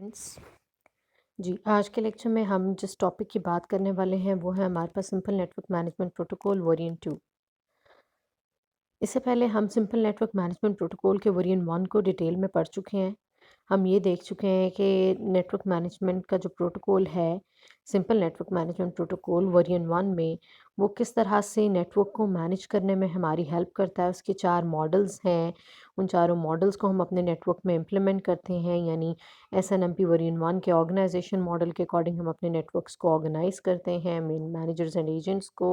Friends. जी, आज के lecture में हम जिस टॉपिक की बात करने वाले हैं वो है हमारे पास simple network management protocol version 2। इससे पहले हम सिंपल नेटवर्क मैनेजमेंट प्रोटोकॉल के वर्जन 1 को डिटेल में पढ़ चुके हैं। हम ये देख चुके हैं कि नेटवर्क मैनेजमेंट का जो प्रोटोकॉल है, simple network management protocol version 1 में वो किस तरह से नेटवर्क को मैनेज करने में हमारी हेल्प करता है। उसके 4 मॉडल्स हैं, उन चारों मॉडल्स को हम अपने नेटवर्क में इम्प्लीमेंट करते हैं, यानी एसएनएमपी वर्जन 1 के ऑर्गेनाइजेशन मॉडल के अकॉर्डिंग हम अपने नेटवर्क्स को ऑर्गेनाइज करते हैं, मेन मैनेजर्स एंड एजेंट्स को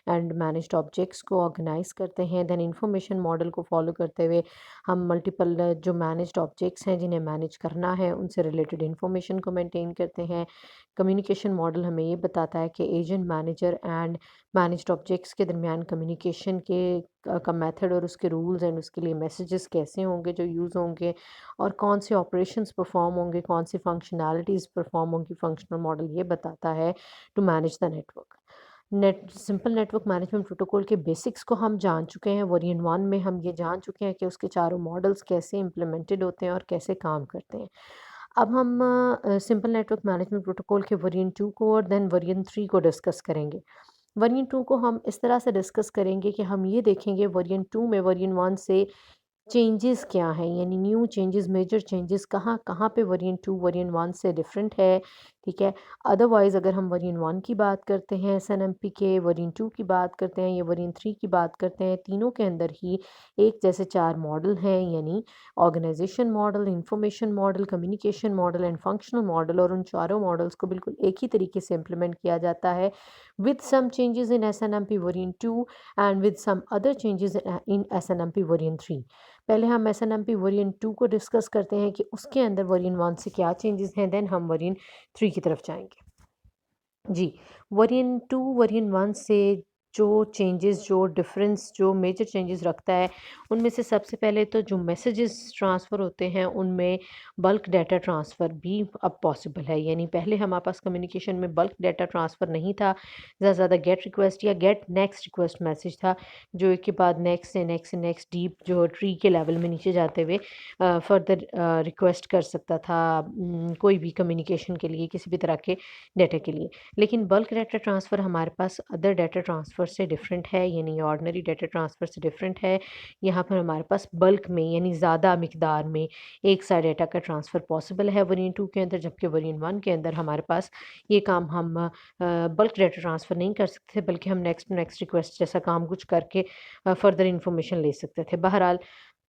एंड मैनेज्ड ऑब्जेक्ट्स को ऑर्गेनाइज करते हैं। देन इंफॉर्मेशन मॉडल को फॉलो करते हुए हम मल्टीपल जो मैनेज्ड ऑब्जेक्ट्स हैं जिन्हें मैनेज करना है उनसे रिलेटेड इंफॉर्मेशन को मेंटेन करते हैं। कम्युनिकेशन मॉडल हमें ये बताता है कि agent manager and managed objects के दरमियान कम्युनिकेशन के का मेथड और उसके रूल्स एंड उसके लिए मैसेजेस कैसे होंगे जो यूज़ होंगे, और कौन से ऑपरेशंस परफॉर्म होंगे, कौन सी फंक्शनैलिटीज़ परफॉर्म होंगी। फंक्शनल मॉडल ये बताता है to manage the network. Simple network management protocol के बेसिक्स को हम जान चुके हैं। वर्जन 1 में हम ये जान चुके हैं कि उसके चारों मॉडल्स कैसे इम्प्लीमेंटेड होते हैं और कैसे काम करते हैं। अब हम सिंपल नेटवर्क मैनेजमेंट प्रोटोकॉल के वर्जन 2 को और देन वर्जन 3 को डिस्कस करेंगे। वर्जन 2 को हम इस तरह से डिस्कस करेंगे कि हम ये देखेंगे वर्जन 2 में वर्जन 1 से चेंजेस क्या हैं, यानी न्यू चेंजेस, मेजर चेंजेस कहाँ कहाँ पे वर्जन 2 वर्जन 1 से डिफरेंट है। ठीक है। अदरवाइज़ अगर हम वर्जन 1 की बात करते हैं एसएनएमपी के, वर्जन 2 की बात करते हैं या वर्जन 3 की बात करते हैं, तीनों के अंदर ही एक जैसे 4 मॉडल हैं, यानी organisation model, information model, communication model and functional model, और उन चारों मॉडल्स को बिल्कुल एक ही तरीके से इम्प्लीमेंट किया जाता है with some changes in SNMP version 2 and with some other changes in SNMP version 3। पहले हम एसएनएमपी वर्जन 2 को डिस्कस करते हैं कि उसके अंदर वर्जन 1 से क्या चेंजेस हैं, देन हम वर्जन 3 की तरफ जाएंगे। जी, वर्जन 2 वर्जन 1 से जो चेंजेस, जो डिफरेंस, जो मेजर चेंजेस रखता है, उनमें से सबसे पहले तो जो मैसेजेस ट्रांसफ़र होते हैं उनमें बल्क डाटा ट्रांसफ़र भी अब पॉसिबल है। यानी पहले हमारे पास कम्युनिकेशन में बल्क डाटा ट्रांसफ़र नहीं था, ज़्यादा से ज़्यादा गेट रिक्वेस्ट या गेट नेक्स्ट रिक्वेस्ट मैसेज था, जो एक के बाद नेक्स्ट से नेक्स्ट से नेक्स्ट डीप जो ट्री के लेवल में नीचे जाते हुए फर्दर रिक्वेस्ट कर सकता था कोई भी कम्युनिकेशन के लिए, किसी भी तरह के डाटा के लिए। लेकिन बल्क डाटा ट्रांसफ़र हमारे पास अदर डाटा ट्रांसफ़र से डिफरेंट है, यानी ऑर्डिनरी डाटा ट्रांसफ़र से डिफरेंट है। यहाँ पर हमारे पास बल्क में यानी ज़्यादा मिकदार में एक साथ डाटा का ट्रांसफ़र पॉसिबल है वर्जन 2 के अंदर, जबकि वर्जन 1 के अंदर हमारे पास ये काम हम बल्क डाटा ट्रांसफ़र नहीं कर सकते, बल्कि हम नेक्स्ट नेक्स्ट रिक्वेस्ट जैसा काम कुछ करके फर्दर इन्फॉर्मेशन ले सकते थे। बहरहाल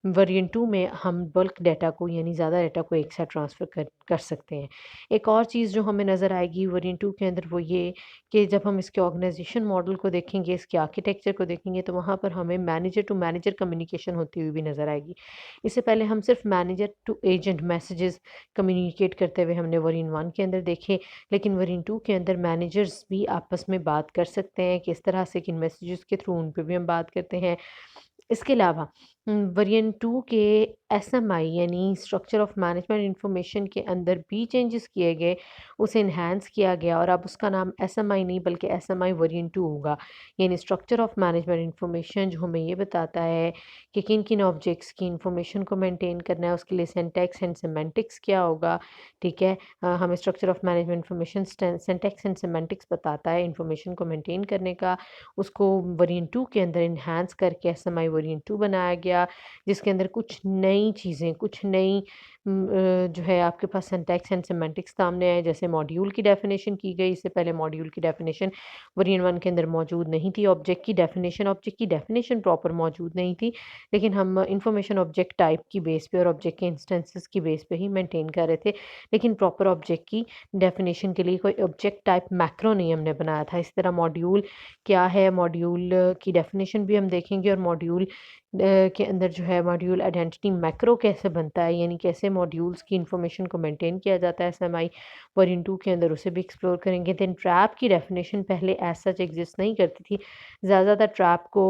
वर्जन 2 में हम बल्क डाटा को यानी ज़्यादा डाटा को एक साथ ट्रांसफ़र कर सकते हैं। एक और चीज़ जो हमें नज़र आएगी वर्जन 2 के अंदर वो ये कि जब हम इसके ऑर्गेनाइजेशन मॉडल को देखेंगे, इसके आर्किटेक्चर को देखेंगे, तो वहाँ पर हमें मैनेजर टू मैनेजर कम्युनिकेशन होती हुई भी नज़र आएगी। इससे पहले हम सिर्फ manager to agent messages communicate करते हुए हमने वर्जन 1 के अंदर देखे, लेकिन वर्जन 2 के अंदर मैनेजर्स भी आपस में बात कर सकते हैं, किस तरह से, किन मैसेजेस के थ्रू, उन पे भी हम बात करते हैं। इसके अलावा वर्जन 2 के एसएमआई यानी स्ट्रक्चर ऑफ मैनेजमेंट इंफॉर्मेशन के अंदर भी चेंजेस किए गए, उसे इन्हांस किया गया और अब उसका नाम एसएमआई नहीं बल्कि एसएमआई वर्जन 2 होगा। यानी स्ट्रक्चर ऑफ मैनेजमेंट इंफॉर्मेशन जो हमें ये बताता है कि किन किन ऑब्जेक्ट्स की इंफॉर्मेशन को मेंटेन करना है, उसके लिए सिंटैक्स एंड सिमेंटिक्स क्या होगा। ठीक है। हमें structure of management information syntax and semantics बताता है इंफॉर्मेशन को मेंटेन करने का। उसको वर्जन 2 के अंदर इन्हांस करके एसएमआई वर्जन 2 बनाया गया, जिसके अंदर कुछ नई चीज़ें, कुछ नई जो है आपके पास सिंटैक्स एंड सिमेंटिक्स सामने आए। जैसे मॉड्यूल की डेफिनेशन की गई, इससे पहले मॉड्यूल की डेफिनेशन वर्जन 1 के अंदर मौजूद नहीं थी। ऑब्जेक्ट की डेफिनेशन प्रॉपर मौजूद नहीं थी, लेकिन हम इंफॉर्मेशन ऑब्जेक्ट टाइप की बेस पे और ऑब्जेक्ट के इंस्टेंसेस की बेस पे ही मेंटेन कर रहे थे, लेकिन प्रॉपर ऑब्जेक्ट की डेफिनेशन के लिए कोई ऑब्जेक्ट टाइप मैक्रो नहीं हमने बनाया था। इस तरह मॉड्यूल क्या है, मॉड्यूल की डेफिनेशन भी हम देखेंगे, और मॉड्यूल के अंदर जो है मॉड्यूल आइडेंटिटी मैक्रो कैसे बनता है, यानी कैसे मॉड्यूल्स की इंफॉर्मेशन को मेंटेन किया जाता है एसएमआई वर्जन 2 के अंदर, उसे भी एक्सप्लोर करेंगे। देन ट्रैप की डेफिनेशन पहले एज सच एग्जिस्ट नहीं करती थी। ज़्यादा ट्रैप को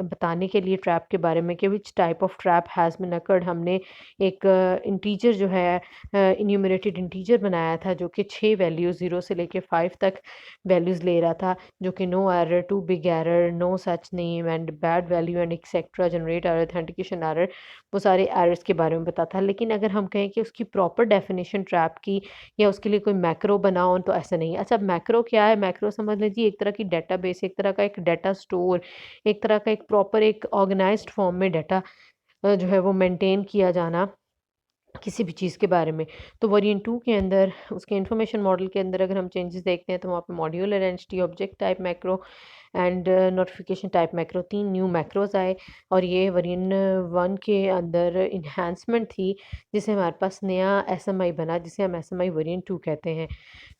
बताने के लिए, ट्रैप के बारे में कि which type of trap has been occurred, हमने एक इंटीजर जो है इन्यूमरेटेड इंटीजर बनाया था जो कि 6 वैल्यूज़ 0 से लेके 5 तक वैल्यूज़ ले रहा था, जो कि no error, too big error, no such name and bad value and etcetera, generate error, authentication error, वो सारे एरर्स के बारे में बताता है। लेकिन अगर हम कहें कि उसकी प्रॉपर डेफिनेशन ट्रैप की या उसके लिए कोई मैक्रो बनाओ तो ऐसा नहीं है। अच्छा, मैक्रो क्या है? मैक्रो समझ लीजिए एक तरह की डेटाबेस, एक तरह का एक डाटा स्टोर, एक तरह का एक प्रॉपर एक ऑर्गेनाइज्ड फॉर्म में डाटा जो है वो मेंटेन किया जाना किसी भी चीज़ के बारे में। तो वेरिएंट 2 के अंदर उसके इन्फॉर्मेशन मॉडल के अंदर अगर हम चेंजेस देखते हैं तो वहाँ पे modular entity, object type macro and notification type macro, 3 new macros आए। और ये वेरिएंट 1 के अंदर एनहांसमेंट थी, जिससे हमारे पास नया एसएमआई बना, जिसे हम एसएमआई वेरिएंट 2 कहते हैं।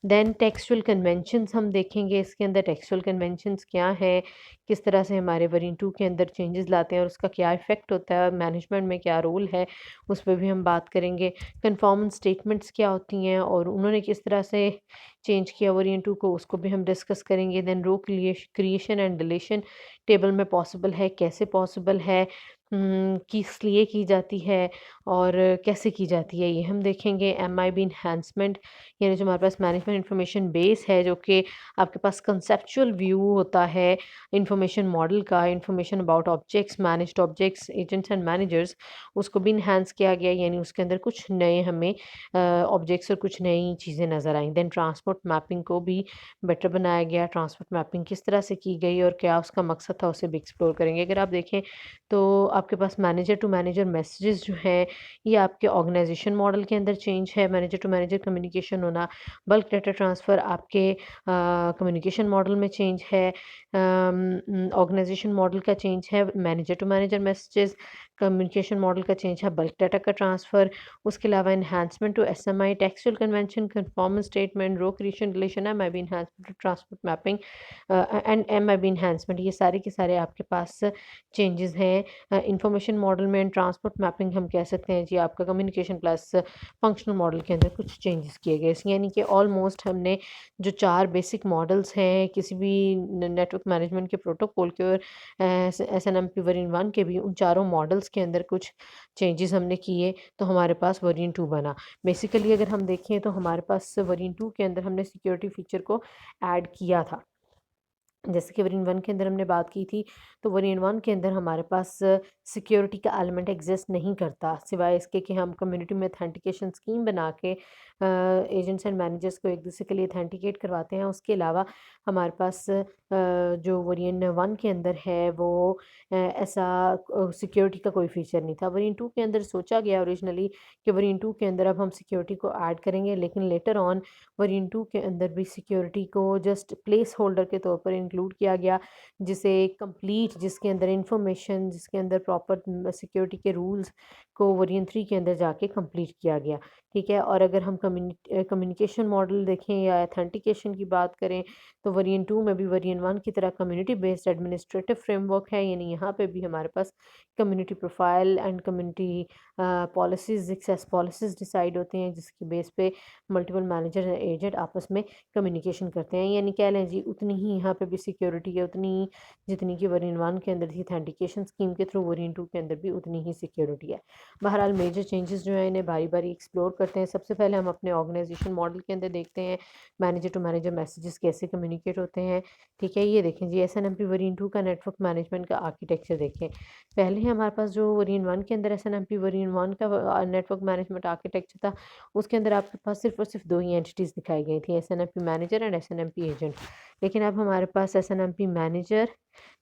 देन टेक्सचुअल कन्वेंशंस हम देखेंगे, इसके अंदर टेक्सचुअल कन्वेंशंस क्या हैं, किस तरह से हमारे वेरिएंट 2 के अंदर चेंजेस लाते हैं और उसका क्या इफ़ेक्ट होता है, मैनेजमेंट में क्या रोल है, उस पे भी हम बात करेंगे। कन्फर्मेंस स्टेटमेंट्स क्या होती हैं और उन्होंने किस तरह से चेंज किया वेरिएंट 2 को, उसको भी हम डिस्कस करेंगे। Then row creation and deletion table में पॉसिबल है, कैसे पॉसिबल है, किस लिए की जाती है और कैसे की जाती है, ये हम देखेंगे। एमआईबी इन्हांसमेंट, यानी जो हमारे पास मैनेजमेंट इंफॉर्मेशन बेस है, जो कि आपके पास कंसेप्चुअल व्यू होता है इंफॉर्मेशन मॉडल का, information about objects, managed objects, agents and managers, उसको भी इन्हांस किया गया, यानी उसके अंदर कुछ नए हमें ऑब्जेक्ट्स और कुछ नई चीज़ें नज़र आई। देन ट्रांसपोर्ट मैपिंग को भी बेटर बनाया गया। ट्रांसपोर्ट मैपिंग किस तरह से की गई और क्या उसका मकसद था, उसे भी एक्सप्लोर करेंगे। अगर आप देखें तो आपके पास मैनेजर टू मैनेजर मैसेजेस जो हैं, ये आपके ऑर्गेनाइजेशन मॉडल के अंदर चेंज है, मैनेजर टू मैनेजर कम्युनिकेशन होना। बल्क डाटा ट्रांसफ़र आपके कम्युनिकेशन मॉडल में चेंज है। ऑर्गेनाइजेशन मॉडल का चेंज है, manager to manager messages, communication model का चेंज है, बल्क डाटा का ट्रांसफ़र। उसके अलावा enhancement to SMI, textual convention, conformance statement, row creation relation, MIB enhancement to transport mapping and MIB enhancement, ये सारे के सारे आपके पास चेंजेस हैं। इंफॉर्मेशन मॉडल में ट्रांसपोर्ट मैपिंग हम कह सकते हैं जी आपका कम्युनिकेशन प्लस फंक्शनल मॉडल के अंदर कुछ चेंजेस किए गए। यानी कि ऑलमोस्ट हमने जो 4 बेसिक मॉडल्स हैं किसी भी नेटवर्क मैनेजमेंट के प्रोटोकॉल के और एसएनएमपी वेरिएंट 1 के भी, उन चारों मॉडल्स के अंदर कुछ चेंजेस हमने किए, तो हमारे पास वेरिएंट 2 बना। बेसिकली अगर हम देखें तो हमारे पास वेरिएंट 2 के अंदर हमने सिक्योरिटी फीचर को ऐड किया था। जैसे कि वेरिएंट 1 के अंदर हमने बात की थी, तो वेरिएंट 1 के अंदर हमारे पास सिक्योरिटी का एलिमेंट एग्जिस्ट नहीं करता, सिवाय इसके कि हम कम्युनिटी में ऑथेंटिकेशन स्कीम बना के एजेंट्स एंड मैनेजर्स को एक दूसरे के लिए ऑथेंटिकेट करवाते हैं। उसके अलावा हमारे पास जो वेरिएंट 1 के अंदर है वो ऐसा सिक्योरिटी का कोई फीचर नहीं था। वेरिएंट 2 के अंदर सोचा गया ओरिजिनली कि वेरिएंट 2 के अंदर अब हम सिक्योरिटी को ऐड करेंगे, लेकिन लेटर ऑन वेरिएंट 2 के अंदर भी सिक्योरिटी को जस्ट प्लेस होल्डर के तौर पर इंक्लूड किया गया, जिसे कंप्लीट, जिसके अंदर इंफॉर्मेशन, जिसके अंदर प्रॉपर सिक्योरिटी के रूल्स को वेरिएंट 3 के अंदर जाके कंप्लीट किया गया। ठीक है, और अगर हम कम्युनिकेशन मॉडल देखें या ऑथेंटिकेशन की बात करें, तो वेरिएंट 2 में भी वेरिएंट 1 की तरह कम्युनिटी बेस्ड एडमिनिस्ट्रेटिव फ्रेमवर्क है, यानी यहाँ पे भी हमारे पास community profile and community policies, access policies decide होते हैं, जिसकी बेस पे मल्टीपल मैनेजर एजेंट आपस में कम्युनिकेशन करते हैं। यानी कह लें जी उतनी ही यहाँ पे भी सिक्योरिटी है, उतनी ही जितनी कि वेरिएंट 1 के अंदर थी ऑथेंटिकेशन स्कीम के थ्रू, वेरिएंट 2 के अंदर भी उतनी ही सिक्योरिटी है। बहरहाल मेजर चेंजेस जो हैं इन्हें बारी बारी एक्सप्लोर करते हैं। सबसे पहले हम अपने ऑर्गेनाइजेशन मॉडल के अंदर देखते हैं मैनेजर टू मैनेजर मैसेजेस कैसे कम्युनिकेट होते हैं। ठीक है, ये देखें जी एसएनएमपी वेरिएंट 2 का नेटवर्क मैनेजमेंट का आर्किटेक्चर देखें। पहले हमारे पास जो वेरिएंट 1 के अंदर एसएनएमपी वेरिएंट 1 का नेटवर्क मैनेजमेंट आर्किटेक्चर था, उसके अंदर आपके पास सिर्फ और सिर्फ 2 ही एंटिटीज़ दिखाई गई थी, SNMP manager and SNMP agent. लेकिन अब हमारे पास SNMP manager,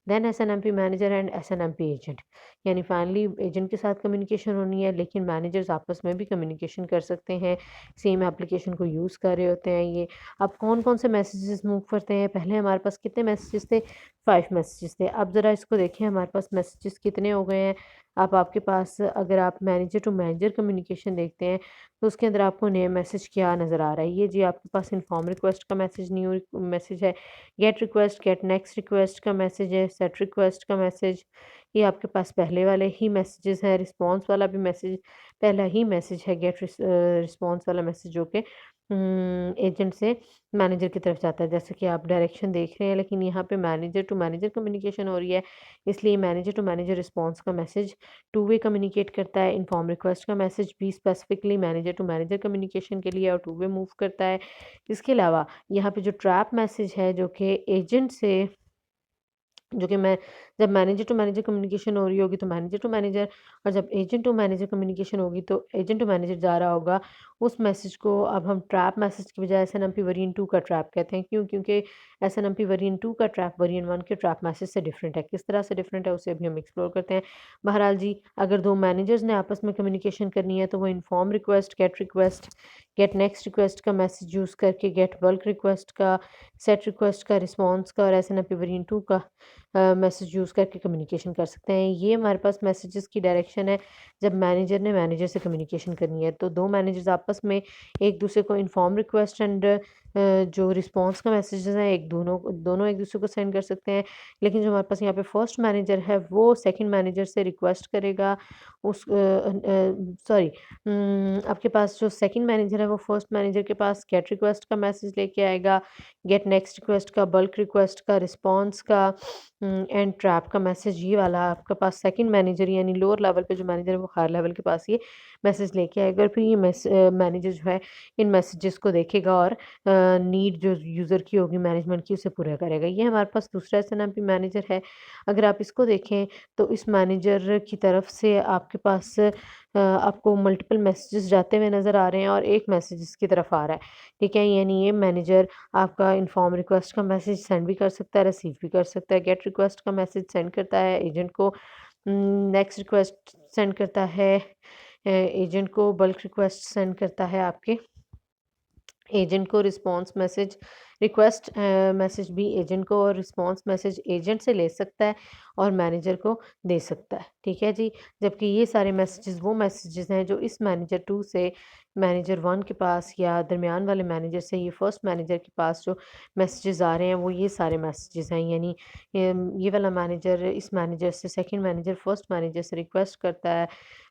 then SNMP manager and SNMP agent, यानी फाइनली एजेंट के साथ कम्युनिकेशन होनी है, लेकिन मैनेजर्स आपस में भी कम्युनिकेशन कर सकते हैं, सेम एप्लीकेशन को यूज़ कर रहे होते हैं ये। अब कौन कौन से मैसेजेस मूव करते हैं? पहले हमारे पास कितने मैसेजेस थे? 5 मैसेजेस थे। अब ज़रा इसको देखें हमारे पास मैसेजेस कितने हो गए हैं। अब आपके पास अगर आप मैनेजर टू मैनेजर कम्युनिकेशन देखते हैं, तो उसके अंदर आपको नया मैसेज क्या नज़र आ रहा है? ये जी आपके पास इन्फॉर्म रिक्वेस्ट का मैसेज, न्यू मैसेज है, get request, get next request का मैसेज है, सेट रिक्वेस्ट का मैसेज, ये आपके पास पहले वाले ही मैसेजेस हैं। रिस्पॉन्स वाला भी मैसेज पहला ही मैसेज है, गेट रिस्पॉन्स वाला मैसेज, जो कि एजेंट से मैनेजर की तरफ जाता है। जैसे कि आप डायरेक्शन देख रहे हैं, लेकिन यहाँ पे मैनेजर टू मैनेजर कम्युनिकेशन हो रही है, इसलिए मैनेजर टू मैनेजर रिस्पॉन्स का मैसेज टू वे कम्युनिकेट करता है। इन्फॉर्म रिक्वेस्ट का मैसेज भी specifically manager to manager communication के लिए और टू वे मूव करता है। इसके अलावा यहाँ पे जो ट्रैप मैसेज है, जो कि एजेंट से, जो कि मैं जब मैनेजर टू मैनेजर कम्युनिकेशन हो रही होगी तो मैनेजर टू मैनेजर, और जब एजेंट टू मैनेजर कम्युनिकेशन होगी तो एजेंट टू मैनेजर जा रहा होगा उस मैसेज को। अब हम ट्रैप मैसेज की बजाय एसएनएमपी वेरिएंट 2 का ट्रैप कहते हैं। क्यों? क्योंकि एसएनएमपी वेरिएंट 2 का ट्रैप वेरिएंट 1 के ट्रैप मैसेज से डिफरेंट है। किस तरह से डिफरेंट है उसे अभी हम एक्सप्लोर करते हैं। बहरहाल जी, अगर दो मैनेजर्स ने आपस में कम्युनिकेशन करनी है तो वो inform request, get next request का मैसेज यूज़ करके, गेट बल्क रिक्वेस्ट का, सेट रिक्वेस्ट का, रिस्पॉन्स का और एसएनएमपी वेरिएंट 2 का मैसेज यूज़ करके कम्युनिकेशन कर सकते हैं। ये हमारे पास मैसेजेस की डायरेक्शन है जब मैनेजर ने मैनेजर से कम्युनिकेशन करनी है। तो दो मैनेजर्स आपस में एक दूसरे को इन्फॉर्म रिक्वेस्ट एंड जो रिस्पॉन्स का मैसेजेस हैं एक दोनों दोनों एक दूसरे को सेंड कर सकते हैं। लेकिन जो हमारे पास यहाँ पे फर्स्ट मैनेजर है वो सेकंड मैनेजर से रिक्वेस्ट करेगा उस सॉरी आपके पास जो सेकंड मैनेजर है वो फर्स्ट मैनेजर के पास गेट रिक्वेस्ट का मैसेज लेके आएगा, गेट नेक्स्ट रिक्वेस्ट का, बल्क रिक्वेस्ट का, रिस्पॉन्स का एंड ट्रैप का मैसेज। ये वाला आपके पास सेकंड मैनेजर यानी लोअर लेवल पे जो मैनेजर है वो हायर लेवल के पास ये मैसेज लेके आएगा। और फिर ये मैनेजर जो है इन मैसेजेस को देखेगा और नीड जो यूज़र की होगी मैनेजमेंट की उसे पूरा करेगा। ये हमारे पास दूसरा एसएनएमपी मैनेजर है। अगर आप इसको देखें तो इस मैनेजर की तरफ से आपके पास आपको मल्टीपल मैसेजेस जाते हुए नज़र आ रहे हैं और एक मैसेज इसकी तरफ आ रहा है। ठीक है? यानी ये मैनेजर आपका इन्फॉर्म रिक्वेस्ट का मैसेज सेंड भी कर सकता है, रिसीव भी कर सकता है। गेट रिक्वेस्ट का मैसेज सेंड करता है एजेंट को, नेक्स्ट रिक्वेस्ट सेंड करता है एजेंट को, बल्क रिक्वेस्ट सेंड करता है आपके एजेंट को, रिस्पॉन्स मैसेज रिक्वेस्ट मैसेज भी एजेंट को और रिस्पॉन्स मैसेज एजेंट से ले सकता है और मैनेजर को दे सकता है। ठीक है जी? जबकि ये सारे मैसेजेस वो मैसेजेस हैं जो इस मैनेजर 2 से मैनेजर 1 के पास या दरमियान वाले मैनेजर से ये फर्स्ट मैनेजर के पास जो मैसेजेस आ रहे हैं वो ये सारे मैसेजेस हैं। यानी ये वाला मैनेजर इस मैनेजर से सेकंड मैनेजर फर्स्ट मैनेजर से रिक्वेस्ट करता है,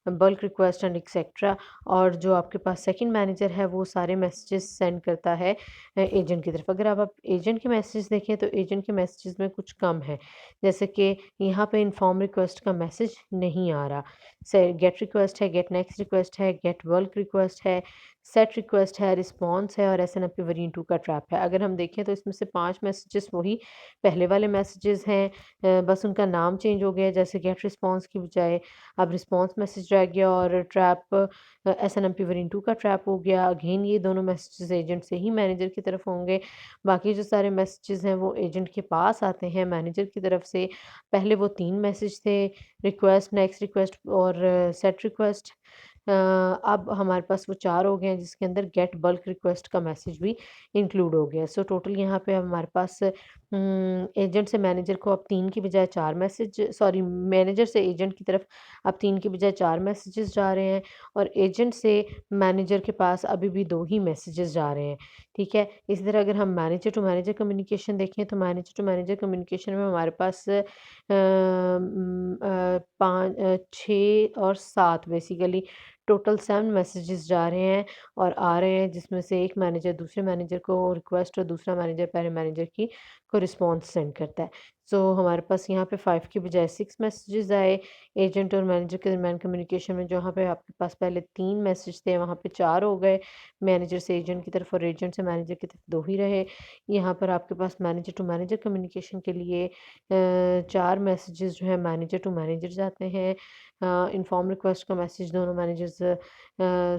बल्क रिक्वेस्ट एंड एक्सेट्रा, और जो आपके पास सेकंड मैनेजर है वो सारे मैसेजेस सेंड करता है एजेंट की तरफ। अगर आप एजेंट के मैसेज देखें तो एजेंट के मैसेजेस में कुछ कम है, जैसे कि यहाँ पे इन्फॉर्म रिक्वेस्ट का मैसेज नहीं आ रहा, से गेट रिक्वेस्ट है, गेट नेक्स्ट रिक्वेस्ट है, गेट बल्क रिक्वेस्ट है, सेट रिक्वेस्ट है, रिस्पॉन्स है और एसएनएमपी वेरिएंट 2 का ट्रैप है। अगर हम देखें तो इसमें से 5 मैसेजेस वही पहले वाले मैसेजेस हैं, बस उनका नाम चेंज हो गया है। जैसे गेट रिस्पॉन्स की बजाय अब रिस्पॉन्स मैसेज रह गया और ट्रैप एसएनएमपी वेरिएंट 2 का ट्रैप हो गया। अगेन ये दोनों मैसेजेस एजेंट से ही मैनेजर की तरफ होंगे। बाकी जो सारे मैसेजेस हैं वो एजेंट के पास आते हैं मैनेजर की तरफ से। पहले वो 3 मैसेज थे, रिक्वेस्ट, नेक्स्ट रिक्वेस्ट और सेट रिक्वेस्ट। अब हमारे पास वो 4 हो गए हैं जिसके अंदर गेट बल्क रिक्वेस्ट का मैसेज भी इंक्लूड हो गया। सो टोटल यहाँ पे हमारे पास एजेंट से मैनेजर को अब 3 की बजाय 4 मैसेज, सॉरी मैनेजर से एजेंट की तरफ अब 3 की बजाय 4 मैसेजेस जा रहे हैं और एजेंट से मैनेजर के पास अभी भी 2 ही मैसेजेस जा रहे हैं। ठीक है? इसी तरह अगर हम मैनेजर टू मैनेजर कम्युनिकेशन देखें तो मैनेजर टू मैनेजर कम्युनिकेशन में हमारे पास 6 और 7 बेसिकली टोटल 7 मैसेजेस जा रहे हैं और आ रहे हैं, जिसमें से एक मैनेजर दूसरे मैनेजर को रिक्वेस्ट और दूसरा मैनेजर पहले मैनेजर की को रिस्पॉन्स सेंड करता है। सो हमारे पास यहाँ पे 5 की बजाय 6 मैसेजेस आए एजेंट और मैनेजर के दरमियान कम्युनिकेशन में। जहाँ पे आपके पास पहले 3 मैसेज थे वहाँ पे 4 हो गए, मैनेजर से एजेंट की तरफ और एजेंट से मैनेजर की तरफ 2 ही रहे। यहाँ पर आपके पास मैनेजर टू मैनेजर कम्युनिकेशन के लिए 4 मैसेजेस जो है मैनेजर टू मैनेजर जाते हैं। इन्फॉर्म रिक्वेस्ट का मैसेज दोनों मैनेजर्स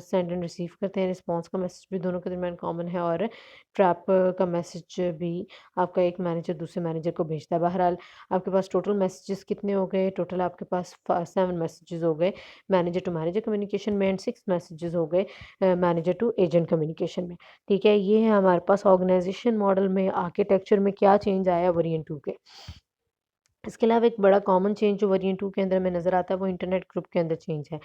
सेंड एंड रिसीव करते हैं, रिस्पॉन्स का मैसेज भी दोनों के दरमियान कॉमन है और ट्रैप का मैसेज भी आपका एक मैनेजर दूसरे मैनेजर को भेजता है। बहरहाल आपके पास टोटल मैसेजेस कितने हो गए? टोटल आपके पास 7 मैसेजेस हो गए मैनेजर टू मैनेजर कम्युनिकेशन में एंड 6 मैसेजेस हो गए मैनेजर टू एजेंट कम्युनिकेशन में। ठीक है? ये है हमारे पास ऑर्गेनाइजेशन मॉडल में आर्किटेक्चर में क्या चेंज आया वेरिएंट 2 के। इसके अलावा एक बड़ा कॉमन चेंज जो वेरिएंट 2 के अंदर हमें नज़र आता है वो इंटरनेट ग्रुप के अंदर चेंज है।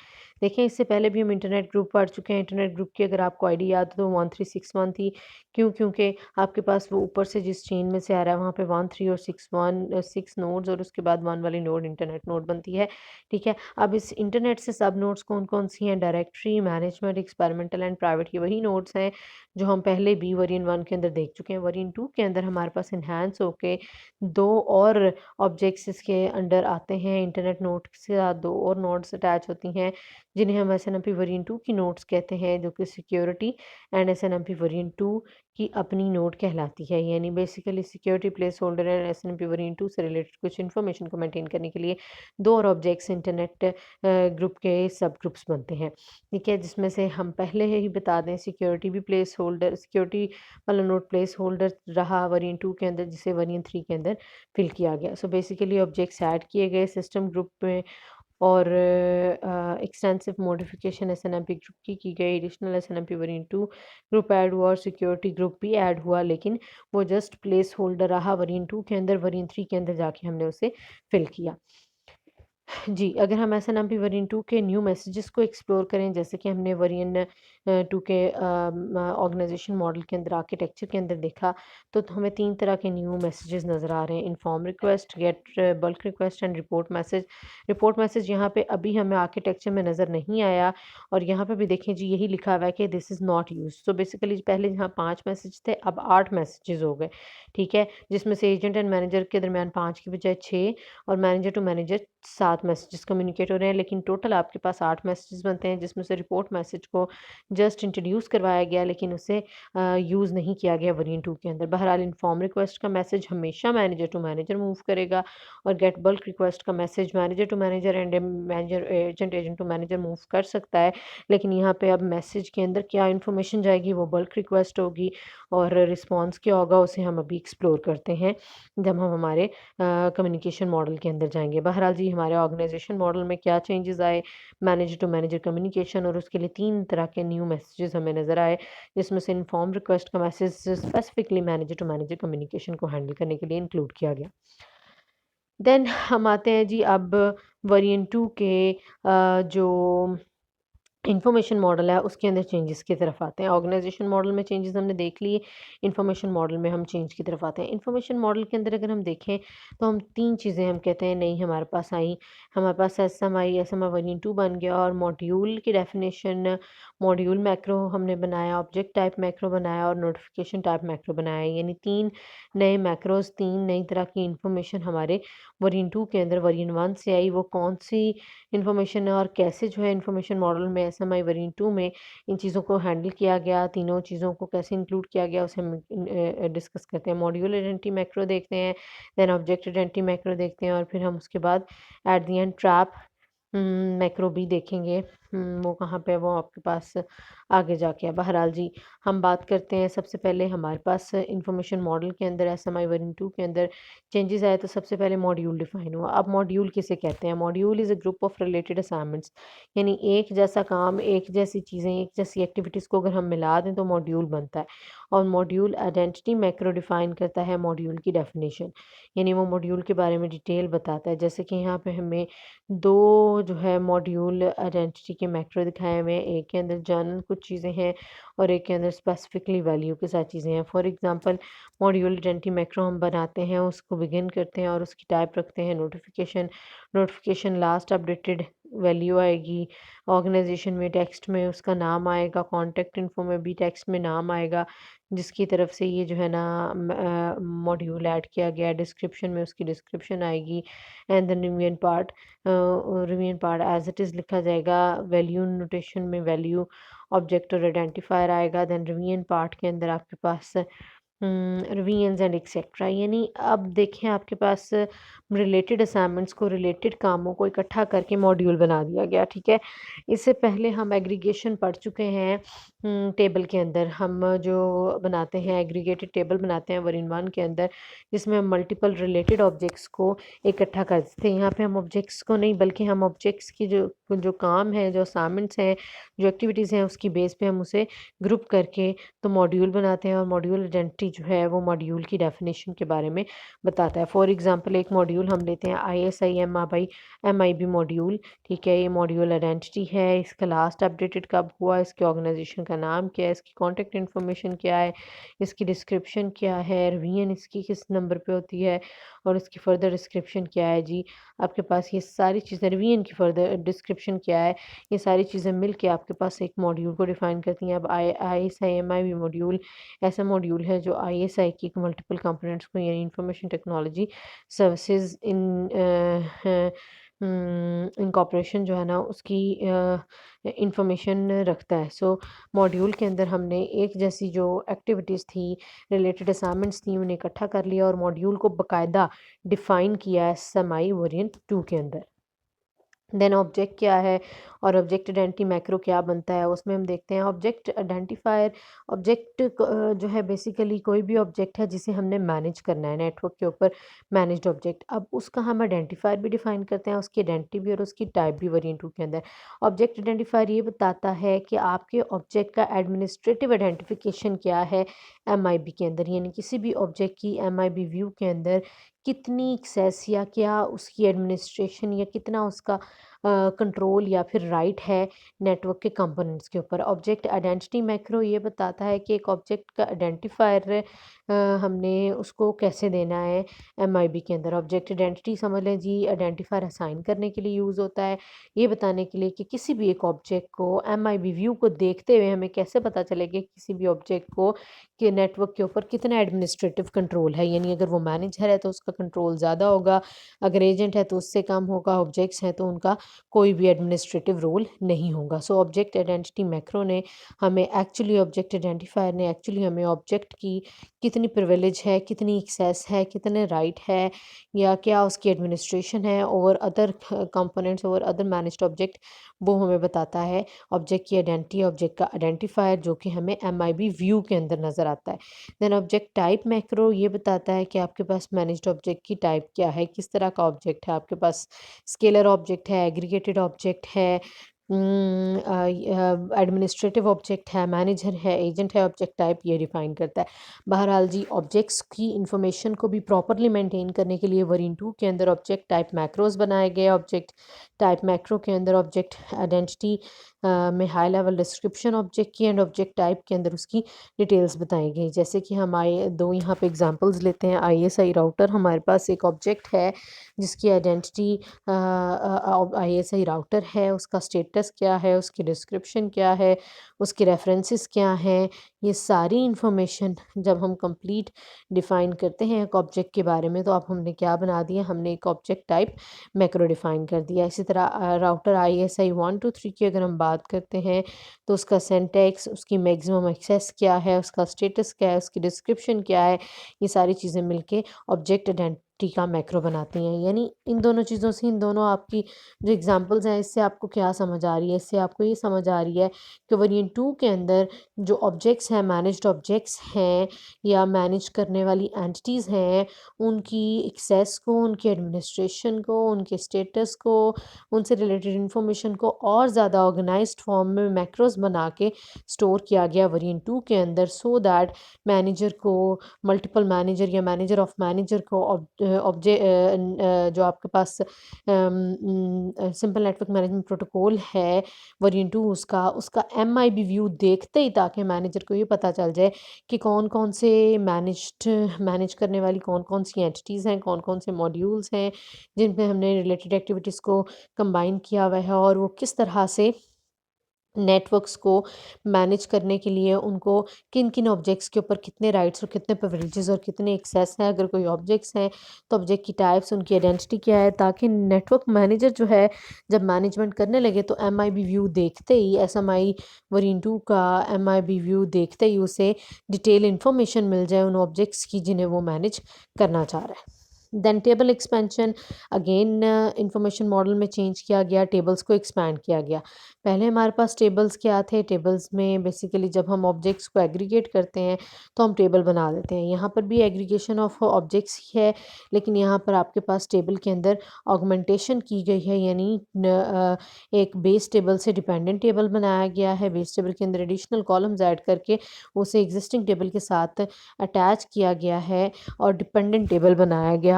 देखें, इससे पहले भी हम इंटरनेट ग्रुप पढ़ चुके हैं। इंटरनेट ग्रुप की अगर आपको आईडी याद हो तो 1361 थी। क्यों? क्योंकि आपके पास वो ऊपर से जिस चेन में से आ रहा है वहाँ पे 13 और 6 नोड्स और उसके बाद 1 वाली नोड इंटरनेट नोड बनती है। ठीक है? अब इस इंटरनेट से सब नोड्स कौन-कौन सी हैं? Directory, management, experimental and private, ये वही नोड्स हैं जो हम पहले भी वेरिएंट 1 के अंदर देख चुके हैं। वेरिएंट 2 के अंदर हमारे पास एनहांस होके 2 और ऑब्जेक्ट ऑब्जेक्ट्स इसके अंडर आते हैं। इंटरनेट नोड के साथ 2 और नोड्स अटैच होती हैं, जिन्हें हम एसएनएमपी वेरिएंट 2 की नोड्स कहते हैं, जो कि सिक्योरिटी एंड एसएनएमपी वेरिएंट 2 की अपनी नोड कहलाती है। यानी basically security place holder and SNMP variant 2 से रिलेटेड कुछ इन्फॉर्मेशन को मेंटेन करने के लिए 2 और ऑब्जेक्ट्स इंटरनेट ग्रुप के सब ग्रुप्स बनते हैं, ठीक है? जिसमें से हम पहले ही बता दें, सिक्योरिटी भी प्लेस होल्डर, सिक्योरिटी वाला नोड प्लेस होल्डर रहा वेरिएंट 2 के अंदर, जिसे वेरिएंट 3 के अंदर फिल किया गया। सो बेसिकली ऑब्जेक्ट्स ऐड किए गए सिस्टम ग्रुप में, और एक्सटेंसिव मॉडिफिकेशन एसएनएमपी ग्रुप की गई। Additional SNMP variant 2 group add हुआ और सिक्योरिटी ग्रुप भी ऐड हुआ, लेकिन वो जस्ट प्लेस होल्डर रहा वेरिएंट 2 के अंदर। वेरिएंट 3 के अंदर जाके हमने उसे फिल किया। जी, अगर हम एसएनएमपी वेरिएंट 2 के न्यू मैसेजेस को एक्सप्लोर करें, जैसे कि हमने वेरिएंट 2 के ऑर्गेनाइजेशन मॉडल के अंदर, आर्किटेक्चर के अंदर देखा, तो हमें 3 तरह के न्यू मैसेजेस नज़र आ रहे हैं। Inform request, get bulk request and report message. Report message यहाँ पे अभी हमें आर्किटेक्चर में नज़र नहीं आया, और यहाँ पे भी देखें जी, यही लिखा हुआ है कि this is not used. So basically पहले यहाँ 5 मैसेज थे, अब 8 मैसेजेस हो गए, ठीक है? जिसमें से एजेंट एंड मैनेजर के दरमियान 5 की बजाय 6, और manager to manager 7 messages communicate हो रहे हैं। लेकिन टोटल आपके पास 8 मैसेजेस बनते हैं, जिसमें से रिपोर्ट मैसेज को जस्ट इंट्रोड्यूस करवाया गया, लेकिन उसे यूज़ नहीं किया गया वेरिएंट 2 के अंदर। बहरहाल इन्फॉर्म रिक्वेस्ट का मैसेज हमेशा मैनेजर टू मैनेजर मूव करेगा, और गेट बल्क रिक्वेस्ट का message manager to manager and manager agent to manager move कर सकता है। लेकिन यहाँ पे अब मैसेज के अंदर क्या इन्फॉर्मेशन जाएगी, वो बल्क रिक्वेस्ट होगी, और रिस्पॉन्स क्या होगा उसे हम अभी एक्सप्लोर करते हैं जब हम हमारे कम्युनिकेशन मॉडल के अंदर जाएंगे। बहरहाल जी, हमारे ऑर्गेनाइजेशन मॉडल में क्या चेंजेस आए, मैनेजर टू मैनेजर कम्युनिकेशन, और उसके लिए 3 तरह के न्यू मैसेजेस हमें नज़र आए, जिसमें से इन्फॉर्म रिक्वेस्ट का message specifically manager to manager communication को हैंडल करने के लिए इंक्लूड किया गया। देन हम आते हैं जी अब वेरिएंट 2 के जो इन्फॉर्मेशन मॉडल है उसके अंदर चेंजेस की तरफ आते हैं। ऑर्गेनाइजेशन मॉडल में चेंजेस हमने देख लिए, इन्फॉर्मेशन मॉडल में हम चेंज की तरफ आते हैं। इन्फॉर्मेशन मॉडल के अंदर अगर हम देखें, तो हम 3 चीज़ें हम कहते हैं नई हमारे पास आई। हमारे पास एसएमआई वेरिएंट 2 बन गया, और मॉड्यूल की डेफिनेशन, मॉड्यूल मैक्रो हमने बनाया, ऑब्जेक्ट टाइप मैक्रो बनाया, और नोटिफिकेशन टाइप मैक्रो बनाया। यानी 3 नए मैक्रोज, 3 नई तरह की इन्फॉर्मेशन हमारे वेरिएंट 2 के अंदर वेरिएंट 1 से आई। वो कौन सी इन्फॉर्मेशन है, और कैसे जो है इन्फॉर्मेशन मॉडल में एसएमआई वेरिएंट 2 में इन चीज़ों को हैंडल किया गया, तीनों चीज़ों को कैसे इंक्लूड किया गया, उसे हम डिस्कस करते हैं। मॉड्यूल आइडेंटिटी मैक्रो देखते हैं, देन ऑब्जेक्ट आइडेंटिटी मैक्रो देखते हैं, और फिर हम उसके बाद at the end trap macro भी देखेंगे। वो कहाँ पे है, वो आपके पास आगे जाके है। बहरहाल जी, हम बात करते हैं सबसे पहले हमारे पास इन्फॉर्मेशन मॉडल के अंदर एसएमआई वेरिएंट 2 के अंदर चेंजेस आए, तो सबसे पहले मॉड्यूल डिफाइन हुआ। अब मॉड्यूल किसे कहते हैं? Module is a group of related assignments, यानी एक जैसा काम, एक जैसी चीज़ें, एक जैसी एक्टिविटीज़ को अगर हम मिला दें तो मॉड्यूल बनता है। और मॉड्यूल आइडेंटिटी मैक्रो डिफाइन करता है मॉड्यूल की डेफिनेशन, यानी वो मॉड्यूल के बारे में डिटेल बताता है। जैसे कि यहाँ पे हमें 2 जो है मॉड्यूल आइडेंटिटी के मैक्रो दिखाए हुए हैं, एक के अंदर जनरल कुछ चीज़ें हैं, और एक के अंदर स्पेसिफिकली वैल्यू के साथ चीज़ें हैं। For example, module identity macro हम बनाते हैं, उसको बिगिन करते हैं, और उसकी टाइप रखते हैं notification. Notification last updated value आएगी, ऑर्गेनाइजेशन में टेक्स्ट में उसका नाम आएगा, कॉन्टैक्ट इन्फो में भी टेक्स्ट में नाम आएगा, जिसकी तरफ से ये जो है ना मॉड्यूल ऐड किया गया। डिस्क्रिप्शन में उसकी डिस्क्रिप्शन आएगी, and the remain part as it is लिखा जाएगा। वैल्यू नोटेशन में वैल्यू, ऑब्जेक्ट और आइडेंटिफायर आएगा। देन रिवीजन पार्ट के अंदर आपके पास रिवीजन्स एंड एक्सेट्रा। यानी अब देखें, आपके पास रिलेटेड असाइनमेंट्स को, रिलेटेड कामों को इकट्ठा करके मॉड्यूल बना दिया गया, ठीक है? इससे पहले हम एग्रीगेशन पढ़ चुके हैं। टेबल के अंदर हम जो बनाते हैं, एग्रीगेटेड टेबल बनाते हैं वेरिएंट 1 के अंदर, जिसमें हम मल्टीपल रिलेटेड ऑब्जेक्ट्स को इकट्ठा करते हैं। यहाँ पे हम ऑब्जेक्ट्स को नहीं, बल्कि हम ऑब्जेक्ट्स की जो जो काम है, जो असाइनमेंट्स हैं, जो एक्टिविटीज़ हैं, उसकी बेस पे हम उसे ग्रुप करके तो मॉड्यूल बनाते हैं। और मॉड्यूल आइडेंटिटी जो है वो मॉड्यूल की डेफिनेशन के बारे में बताता है। फॉर एग्जांपल, एक मॉड्यूल हम लेते हैं ISIMIB मॉड्यूल, ठीक है? ये मॉड्यूल आइडेंटिटी है, इसका लास्ट अपडेटेड कब हुआ, इसके ऑर्गेनाइजेशन का नाम क्या है, इसकी कॉन्टैक्ट इन्फॉर्मेशन क्या है, इसकी डिस्क्रिप्शन क्या है, रिवीजन इसकी किस नंबर पे होती है और इसकी फ़र्दर डिस्क्रिप्शन क्या है जी। आपके पास ये सारी चीज़ें, रिवीजन की फ़र्दर डिस्क्रिप्शन क्या है, ये सारी चीज़ें मिल के आपके पास एक मॉड्यूल को डिफ़ाइन करती हैं। अब ISIMI मॉड्यूल ऐसा मॉड्यूल है जो ISI की मल्टीपल कंपोनेंट्स को, यानी इंफॉर्मेशन टेक्नोलॉजी सर्विसेज इनकॉर्पोरेशन जो है ना, उसकी इंफॉर्मेशन रखता है। सो मॉड्यूल के अंदर हमने एक जैसी जो एक्टिविटीज़ थी, रिलेटेड असाइनमेंट्स थी, उन्हें इकट्ठा कर लिया और मॉड्यूल को बाकायदा डिफ़ाइन किया है SMI वेरिएंट 2 के अंदर। देन ऑब्जेक्ट क्या है और ऑब्जेक्ट आइडेंटिटी मैक्रो क्या बनता है, उसमें हम देखते हैं ऑब्जेक्ट आइडेंटिफायर। ऑब्जेक्ट जो है बेसिकली कोई भी ऑब्जेक्ट है जिसे हमने मैनेज करना है नेटवर्क के ऊपर, मैनेज्ड ऑब्जेक्ट। अब उसका हम आइडेंटिफायर भी डिफाइन करते हैं, उसकी आइडेंटिटी भी और उसकी टाइप भी वेरिएंट 2 के अंदर। ऑब्जेक्ट आइडेंटिफायर ये बताता है कि आपके ऑब्जेक्ट का एडमिनिस्ट्रेटिव आइडेंटिफिकेशन क्या है MIB के अंदर, यानी किसी भी ऑब्जेक्ट की MIB व्यू के अंदर कितनी एक्सेस या क्या उसकी एडमिनिस्ट्रेशन या कितना उसका कंट्रोल या फिर राइट है नेटवर्क के कंपोनेंट्स के ऊपर। ऑब्जेक्ट आइडेंटिटी मैक्रो ये बताता है कि एक ऑब्जेक्ट का आइडेंटिफायर हमने उसको कैसे देना है MIB के अंदर। ऑब्जेक्ट आइडेंटिटी समझ लें जी, आइडेंटिफायर असाइन करने के लिए यूज़ होता है, ये बताने के लिए कि किसी भी एक ऑब्जेक्ट को MIB व्यू को देखते हुए हमें कैसे पता चलेगा किसी भी ऑब्जेक्ट को कि नेटवर्क के ऊपर कितना एडमिनिस्ट्रेटिव कंट्रोल है, यानी अगर वो मैनेजर है तो उसका कंट्रोल ज़्यादा होगा, अगर एजेंट है तो उससे कम होगा, ऑब्जेक्ट्स हैं तो उनका कोई भी एडमिनिस्ट्रेटिव रोल नहीं होगा। सो ऑब्जेक्ट आइडेंटिटी मैक्रो ने हमें एक्चुअली, ऑब्जेक्ट आइडेंटिफायर ने एक्चुअली हमें ऑब्जेक्ट की कितनी प्रिविलेज है, कितनी एक्सेस है, कितने राइट है या क्या उसकी एडमिनिस्ट्रेशन है over other components, over other managed object, वो हमें बताता है ऑब्जेक्ट की आइडेंटिटी, ऑब्जेक्ट का आइडेंटिफायर जो कि हमें MIB व्यू के अंदर नज़र आता है। देन ऑब्जेक्ट टाइप मैक्रो ये बताता है कि आपके पास मैनेज्ड ऑब्जेक्ट की टाइप क्या है, किस तरह का ऑब्जेक्ट है आपके पास, स्केलर ऑब्जेक्ट है, एग्रीगेटेड ऑब्जेक्ट है, एडमिनिस्ट्रेटिव ऑब्जेक्ट है, मैनेजर है, एजेंट है। ऑब्जेक्ट टाइप ये डिफाइन करता है। बहरहाल जी, ऑब्जेक्ट्स की इंफॉर्मेशन को भी प्रॉपरली मेंटेन करने के लिए वेरिएंट 2 के अंदर ऑब्जेक्ट टाइप मैक्रोज बनाए गए। ऑब्जेक्ट टाइप मैक्रो के अंदर ऑब्जेक्ट आइडेंटिटी में हाई लेवल डिस्क्रिप्शन ऑब्जेक्ट की एंड ऑब्जेक्ट टाइप के अंदर उसकी डिटेल्स बताई गई। जैसे कि हम दो यहाँ पे एग्जांपल्स लेते हैं। ISI राउटर, हमारे पास एक ऑब्जेक्ट है जिसकी आइडेंटिटी ISI राउटर है, उसका स्टेटस क्या है, उसकी डिस्क्रिप्शन क्या है, उसके रेफरेंसेस क्या हैं, ये सारी इंफॉर्मेशन जब हम कंप्लीट डिफ़ाइन करते हैं एक ऑब्जेक्ट के बारे में, तो अब हमने क्या बना दिया, हमने एक ऑब्जेक्ट टाइप मैक्रो डिफ़ाइन कर दिया। इसी तरह राउटर ISI 123 की अगर हम बात करते हैं तो उसका सिंटैक्स, उसकी मैक्सिमम एक्सेस क्या है, उसका स्टेटस क्या है, उसकी डिस्क्रिप्शन क्या है, ये सारी चीज़ें मिलके ऑब्जेक्ट आइडेंटिटी का मैक्रो बनाती हैं। यानी इन दोनों चीज़ों से, इन दोनों आपकी जो एग्जांपल्स हैं, इससे आपको क्या समझ आ रही है, इससे आपको ये समझ आ रही है कि वेरिएंट 2 के अंदर जो ऑब्जेक्ट्स हैं, मैनेज्ड ऑब्जेक्ट्स हैं या मैनेज करने वाली एंटिटीज़ हैं, उनकी एक्सेस को, उनकी एडमिनिस्ट्रेशन को, उनके स्टेटस को, उनसे रिलेटेड इंफॉर्मेशन को और ज़्यादा ऑर्गेनाइज्ड फॉर्म में मैक्रोज बना के स्टोर किया गया वेरिएंट 2 के अंदर, सो दैट मैनेजर को, मल्टीपल मैनेजर या मैनेजर ऑफ मैनेजर को जो आपके पास सिंपल नेटवर्क मैनेजमेंट प्रोटोकॉल है वेरिएंट 2, उसका MIB व्यू देखते ही, ताकि मैनेजर को ये पता चल जाए कि कौन कौन से मैनेज करने वाली कौन कौन सी एंटिटीज़ हैं, कौन कौन से मॉड्यूल्स हैं जिन पे हमने रिलेटेड एक्टिविटीज़ को कंबाइन किया हुआ है और वो किस तरह से नेटवर्क्स को मैनेज करने के लिए उनको किन किन ऑब्जेक्ट्स के ऊपर कितने राइट्स और कितने प्रिविलेजेस और कितने एक्सेस हैं। अगर कोई ऑब्जेक्ट्स हैं तो ऑब्जेक्ट की टाइप्स, उनकी आइडेंटिटी क्या है, ताकि नेटवर्क मैनेजर जो है जब मैनेजमेंट करने लगे तो MIB व्यू देखते ही, SMI वेरिएंट 2 का MIB व्यू देखते ही उसे डिटेल इंफॉर्मेशन मिल जाए उन ऑब्जेक्ट्स की जिन्हें वो मैनेज करना चाह रहा है। Then table expansion, again information model में चेंज किया गया, टेबल्स को एक्सपैंड किया गया। पहले हमारे पास टेबल्स क्या थे, टेबल्स में बेसिकली जब हम ऑब्जेक्ट्स को एग्रीगेट करते हैं तो हम टेबल बना देते हैं। यहाँ पर भी एग्रीगेशन ऑफ ऑब्जेक्ट्स ही है, लेकिन यहाँ पर आपके पास टेबल के अंदर ऑगमेंटेशन की गई है, यानी एक बेस टेबल से डिपेंडेंट टेबल बनाया गया है। बेस टेबल के अंदर एडिशनल कॉलम्स ऐड करके उसे एग्जिस्टिंग टेबल के साथ अटैच किया गया है और डिपेंडेंट टेबल बनाया गया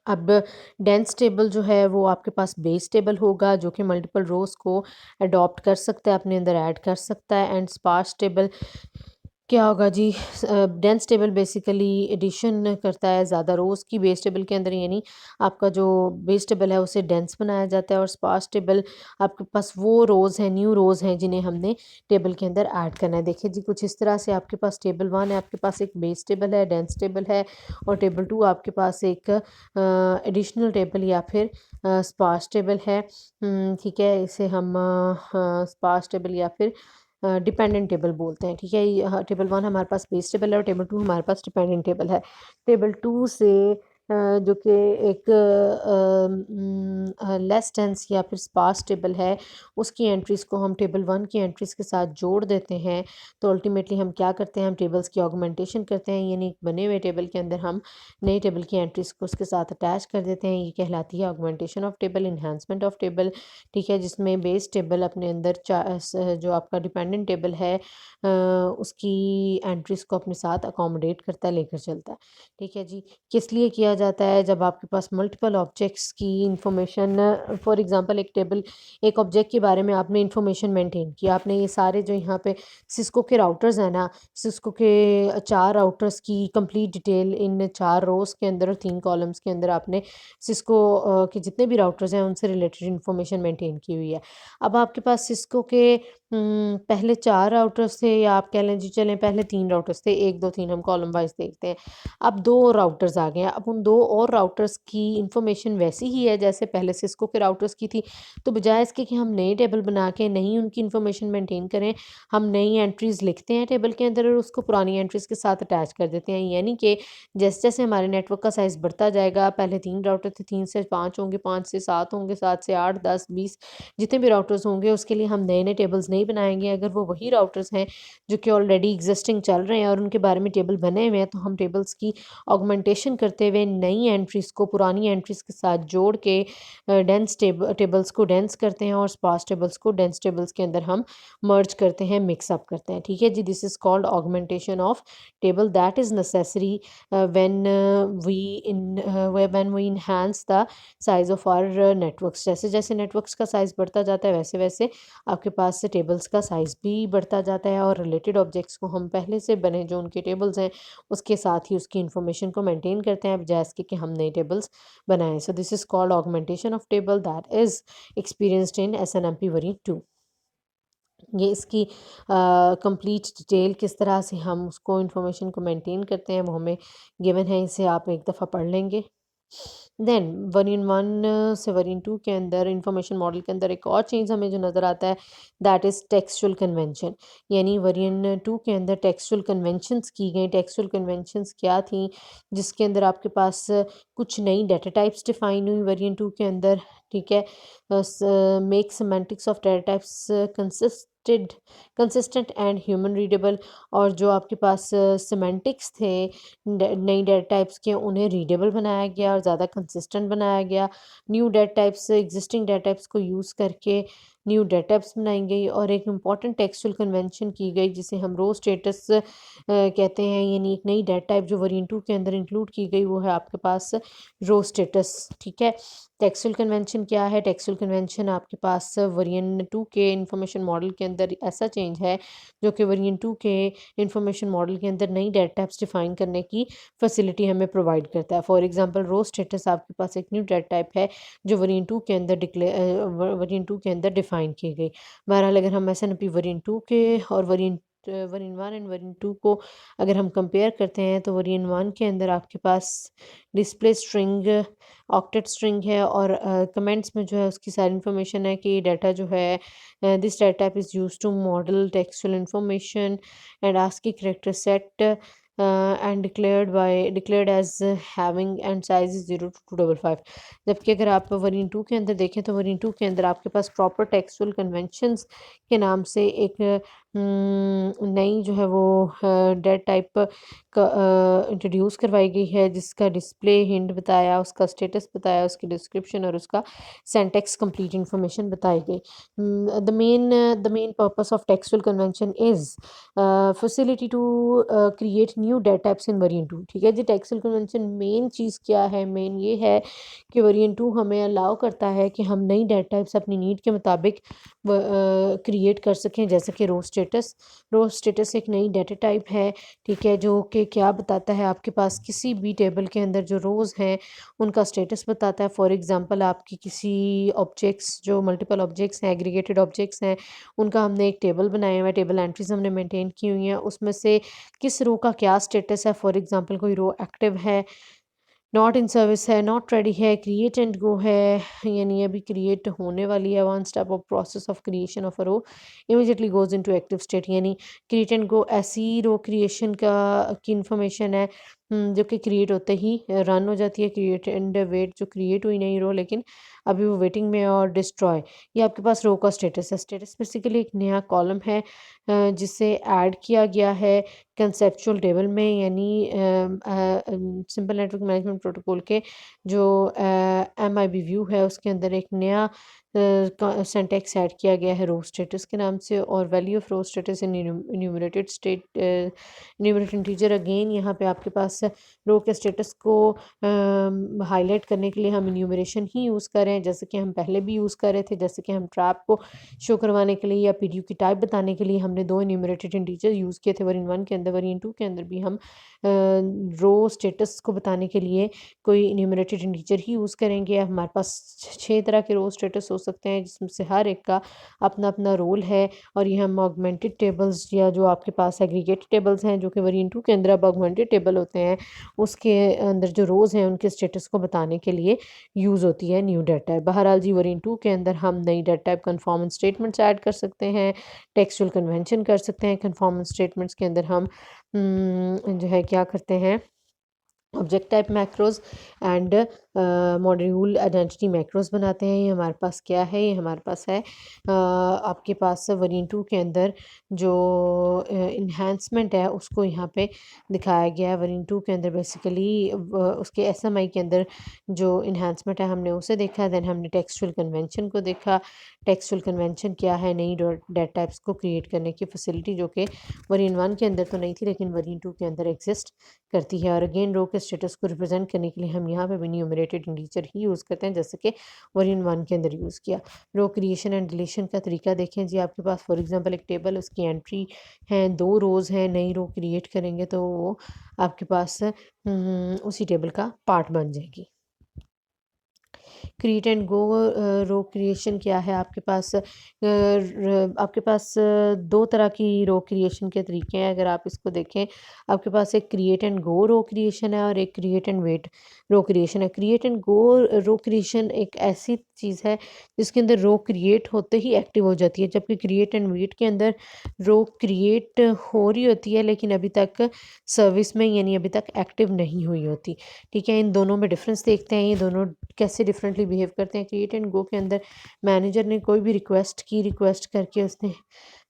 अब डेंस टेबल जो है वो आपके पास बेस टेबल होगा जो कि मल्टीपल रोज़ को अडॉप्ट कर सकता है, अपने अंदर ऐड कर सकता है। एंड स्पार्स टेबल क्या होगा जी? डेंस टेबल बेसिकली एडिशन करता है ज़्यादा रोज़ की बेस टेबल के अंदर, यानी आपका जो बेस टेबल है उसे डेंस बनाया जाता है। और स्पार्स टेबल आपके पास वो रोज़ हैं, न्यू रोज़ हैं जिन्हें हमने टेबल के अंदर ऐड करना है। देखिए जी, कुछ इस तरह से आपके पास टेबल 1 है, आपके पास एक बेस टेबल है, डेंस टेबल है, और टेबल 2 आपके पास एक एडिशनल टेबल या फिर स्पार्स टेबल है। ठीक है, इसे हम स्पार्स टेबल या फिर डिपेंडेंट टेबल बोलते हैं। ठीक है, टेबल 1 हमारे पास बेस टेबल है और टेबल 2 हमारे पास डिपेंडेंट टेबल है। टेबल 2 से जो कि एक लेस डेंस या फिर स्पार्स टेबल है, उसकी एंट्रीज़ को हम टेबल 1 की एंट्रीज़ के साथ जोड़ देते हैं। तो अल्टीमेटली हम क्या करते हैं, हम टेबल्स की ऑगमेंटेशन करते हैं, यानी एक बने हुए टेबल के अंदर हम नए टेबल की एंट्रीज़ को उसके साथ अटैच कर देते हैं। ये कहलाती है augmentation of table, enhancement of table. ठीक है, जिसमें बेस टेबल अपने अंदर जो आपका डिपेंडेंट टेबल है उसकी एंट्रीज़ को अपने साथ अकोमोडेट करता है, लेकर चलता है। ठीक है जी, किस लिए किया जाता है? जब आपके पास मल्टीपल ऑब्जेक्ट्स की इंफॉर्मेशन, फॉर एग्जांपल एक ऑब्जेक्ट के बारे में आपने इंफॉर्मेशन मेंटेन किया, आपने ये सारे जो यहाँ पे सिस्को के राउटर्स हैं ना, सिस्को के 4 राउटर्स की कंप्लीट डिटेल इन 4 रोज़ के अंदर और 3 कॉलम्स के अंदर आपने सिस्को के जितने भी राउटर्स हैं उनसे रिलेटेड इंफॉर्मेशन मेंटेन की हुई है। अब आपके पास सिस्को के पहले 4 राउटर्स थे, या आप कह लें जी, चलें पहले 3 राउटर्स थे, 1, 2, 3 हम कॉलम वाइज़ देखते हैं। अब 2 राउटर्स आ गए हैं, अब उन 2 और राउटर्स की इंफॉर्मेशन वैसी ही है जैसे पहले सिस्को के राउटर्स की थी। तो बजाय इसके कि हम नए टेबल बना के नई उनकी इंफॉर्मेशन मेंटेन करें, हम नई एंट्रीज़ लिखते हैं टेबल के अंदर और उसको पुरानी एंट्रीज़ के साथ अटैच कर देते हैं। यानी कि जैसे-जैसे हमारे नेटवर्क का साइज़ बढ़ता जाएगा, पहले 3 राउटर थे, 3 से 5 होंगे, 5 से 7 होंगे, 7 से 8, 10, 20, जितने भी राउटर्स होंगे उसके लिए हम नए-नए टेबल्स नहीं बनाएँगे। अगर वो वही राउटर्स हैं जो कि ऑलरेडी एग्जिस्टिंग चल रहे हैं और उनके बारे में टेबल बने हुए हैं, तो हम टेबल्स की ऑगमेंटेशन करते हुए नई एंट्रीज़ को पुरानी एंट्रीज़ के साथ जोड़ के डेंस टेबल्स को डेंस करते हैं और स्पार्स टेबल्स को डेंस टेबल्स के अंदर हम मर्ज करते हैं, मिक्स अप करते हैं। ठीक है जी, this is called augmentation of table that is necessary when we when we enhance the size of our networks. जैसे-जैसे नेटवर्क्स का साइज़ बढ़ता जाता है, वैसे-वैसे आपके पास से टेबल्स का साइज़ भी बढ़ता जाता है और रिलेटेड ऑब्जेक्ट्स को हम पहले से बने जो उनके टेबल्स हैं, उसके साथ ही उसकी इन्फॉर्मेशन को मेंटेन करते हैं, बजाय इसके कि हम नए टेबल्स बनाएँ। So this is called augmentation of table that is experienced in SNMP version 2। ये इसकी कंप्लीट डिटेल किस तरह से हम उसको इन्फॉर्मेशन को मेंटेन करते हैं वो हमें गिवन है, इसे आप एक दफ़ा पढ़ लेंगे। देन वर्जन 1 से वर्जन 2 के अंदर इंफॉर्मेशन मॉडल के अंदर एक और चीज़ हमें जो नज़र आता है, दैट इज़ टेक्सचुअल कन्वेंशन। यानी वर्जन 2 के अंदर टेक्सचुअल कन्वेंशंस की गई। टेक्सचुअल कन्वेंशंस क्या थी? जिसके अंदर आपके पास कुछ नई डाटा टाइप्स डिफाइन हुई वर्जन 2 के अंदर। ठीक है, make semantics of data types consistent and human readable. और जो आपके पास सिमेंटिक्स थे नई डेटा टाइप्स के, उन्हें रीडेबल बनाया गया और ज़्यादा कंसिस्टेंट बनाया गया। New data types, existing data types को यूज़ करके न्यू डेटा टाइप्स बनाई गई और एक इम्पॉर्टेंट टेक्सचुअल कन्वेंशन की गई जिसे हम रो स्टेटस कहते हैं। यानी एक नई डेटा टाइप जो वर्जन 2 के अंदर इंक्लूड की गई वो है आपके पास रो स्टेटस। ठीक है, टेक्सचुअल कन्वेंशन क्या है? टेक्सचुअल कन्वेंशन आपके पास वर्जन 2 के इंफॉर्मेशन मॉडल के अंदर ऐसा चेंज है जो कि वर्जन 2 के इंफॉर्मेशन मॉडल के अंदर नई डेटा टाइप्स डिफाइन करने की फैसिलिटी हमें प्रोवाइड करता है। फॉर एग्जांपल, रो स्टेटस आपके पास एक न्यू डेटा टाइप है जो वर्जन 2 के अंदर वर्जन 2 के अंदर डिफाइन की गई। बहरहाल अगर हम एसएनएमपी वर्जन 2 के और वर्जन 1 एंड वर्जन 2 को अगर हम कंपेयर करते हैं, तो वर्जन 1 के अंदर आपके पास डिस्प्ले स्ट्रिंग ऑक्टेट स्ट्रिंग है और कमेंट्स में जो है उसकी सारी इन्फॉर्मेशन है कि डाटा जो है this data type is used to model textual information and ASCII character set and declared as having and size is 0 to 255। जबकि अगर आप वर्जन 2 के अंदर देखें तो वर्जन 2 के अंदर आपके पास प्रॉपर टेक्सचुअल कन्वेंशंस के नाम से एक नई जो है वो डेट टाइप का इंट्रोड्यूस करवाई गई है, जिसका डिस्प्ले हिंट बताया, उसका स्टेटस बताया, उसकी डिस्क्रिप्शन और उसका सेंटेक्स कंप्लीट इंफॉर्मेशन बताई गई। The main purpose of textual convention is facility to create new date types in variant 2। ठीक है जी, टेक्सुअल कन्वेंशन मेन चीज़ क्या है, मेन ये है कि वेरिएंट 2 हमें अलाउ करता है कि हम नई डेट टाइप्स अपनी नीड के मुताबिक क्रिएट कर सकें, जैसे कि रो स्टेटस एक नई डेटा टाइप है। ठीक है, जो कि क्या बताता है, आपके पास किसी भी टेबल के अंदर जो रोज़ हैं उनका स्टेटस बताता है। फॉर एग्जांपल, आपकी किसी ऑब्जेक्ट्स, जो मल्टीपल ऑब्जेक्ट्स हैं, एग्रीगेटेड ऑब्जेक्ट्स हैं, उनका हमने एक टेबल बनाया हुआ है, टेबल एंट्रीज हमने मेंटेन की हुई हैं, उसमें से किस रो का क्या स्टेटस है। फॉर एग्जांपल, कोई रो एक्टिव है, नॉट इन सर्विस है, नॉट रेडी है, क्रिएट एंड गो है, यानी अभी क्रिएट होने वाली है। One step of process of creation of a row immediately goes into active state, यानी क्रिएट एंड गो ऐसी रो क्रिएशन का की इंफॉर्मेशन है जो कि क्रिएट होते ही रन हो जाती है। क्रिएट एंड वेट, जो क्रिएट हुई नहीं रो लेकिन अभी वो वेटिंग में है। और डिस्ट्रॉय, ये आपके पास रो का स्टेटस है। स्टेटस बेसिकली एक नया कॉलम है जिसे ऐड किया गया है कंसेप्चुअल टेबल में, यानी सिंपल नेटवर्क मैनेजमेंट प्रोटोकॉल के जो MIB व्यू है उसके अंदर एक नया सिंटैक्स ऐड किया गया है रो स्टेटस के नाम से। और value of row status in enumerated integer, again यहाँ पे आपके पास रो के स्टेटस को हाईलाइट करने के लिए हम इन्यूमरेशन ही यूज़ कर रहे हैं, जैसे कि हम पहले भी यूज़ कर रहे थे। जैसे कि हम ट्रैप को शो करवाने के लिए या PDU की टाइप बताने के लिए हमने दो इन्यूमरेटेड इंटीजर यूज़ किए थे, वेरिएंट 1 के अंदर। वेरिएंट 2 के अंदर भी हम रो स्टेटस को बताने के लिए कोई इन्यूमरेटेड इंटीजर ही यूज़ करेंगे। हमारे पास 6 तरह के रो स्टेटस हो सकते हैं, जिसमें से हर एक का अपना अपना रोल है। और ये हम ऑगमेंटेड टेबल्स, या जो आपके पास एग्रीगेटेड टेबल्स हैं, जो कि वेरिएंट 2 के अंदर अब ऑगमेंटेड टेबल होते हैं, उसके अंदर जो रोज़ हैं उनके स्टेटस को बताने के लिए यूज़ होती है न्यू डेटा टाइप। बहरहाल जी, वेरिएंट 2 के अंदर हम नई data type conformance statements add कर सकते हैं, टेक्सचुअल कन्वेंशन कर सकते हैं। कन्फर्मेंस स्टेटमेंट्स के अंदर हम जो है क्या करते हैं, object type macros and module identity macros बनाते हैं। ये हमारे पास क्या है, ये हमारे पास है आपके पास वेरिएंट 2 के अंदर जो इन्हांसमेंट है उसको यहाँ पे दिखाया गया है। वेरिएंट 2 के अंदर बेसिकली उसके SMI के अंदर जो इन्हांसमेंट है हमने उसे देखा। देन हमने टेक्सचुअल कन्वेंशन को देखा। टेक्सचुअल कन्वेंशन क्या है, नई डेटा टाइप्स को क्रिएट करने की फैसिलिटी, जो कि वेरिएंट 1 के अंदर तो नहीं थी लेकिन वेरिएंट 2 के अंदर एग्जिस्ट करती है। और अगेन, रो के स्टेटस को रिप्रेजेंट करने के लिए हम यहाँ पे भी न्यूमरेटेड इंटीजर ही यूज़ करते हैं, जैसे कि वेरिएंट 1 के अंदर यूज़ किया। रो क्रिएशन एंड डिलीशन का तरीका देखें जी, आपके पास फॉर एग्जांपल एक टेबल, उसकी एंट्री है, 2 रोज़ हैं, नई रो क्रिएट करेंगे तो वो आपके पास उसी टेबल का पार्ट बन जाएगी। Create and go row creation क्या है, आपके पास दो तरह की रो क्रिएशन के तरीके हैं। अगर आप इसको देखें, आपके पास एक create and go row creation है और एक create and wait row creation है। Create and go row creation एक ऐसी चीज़ है जिसके अंदर रो क्रिएट होते ही एक्टिव हो जाती है, जबकि क्रिएट एंड वेट के अंदर रो क्रिएट हो रही होती है लेकिन अभी तक सर्विस में, यानी अभी तक एक्टिव नहीं हुई होती। ठीक है, इन दोनों में डिफरेंस देखते हैं, ये दोनों कैसे डिफरेंटली बिहेव करते हैं। क्रिएट एंड गो के अंदर मैनेजर ने कोई भी रिक्वेस्ट करके उसने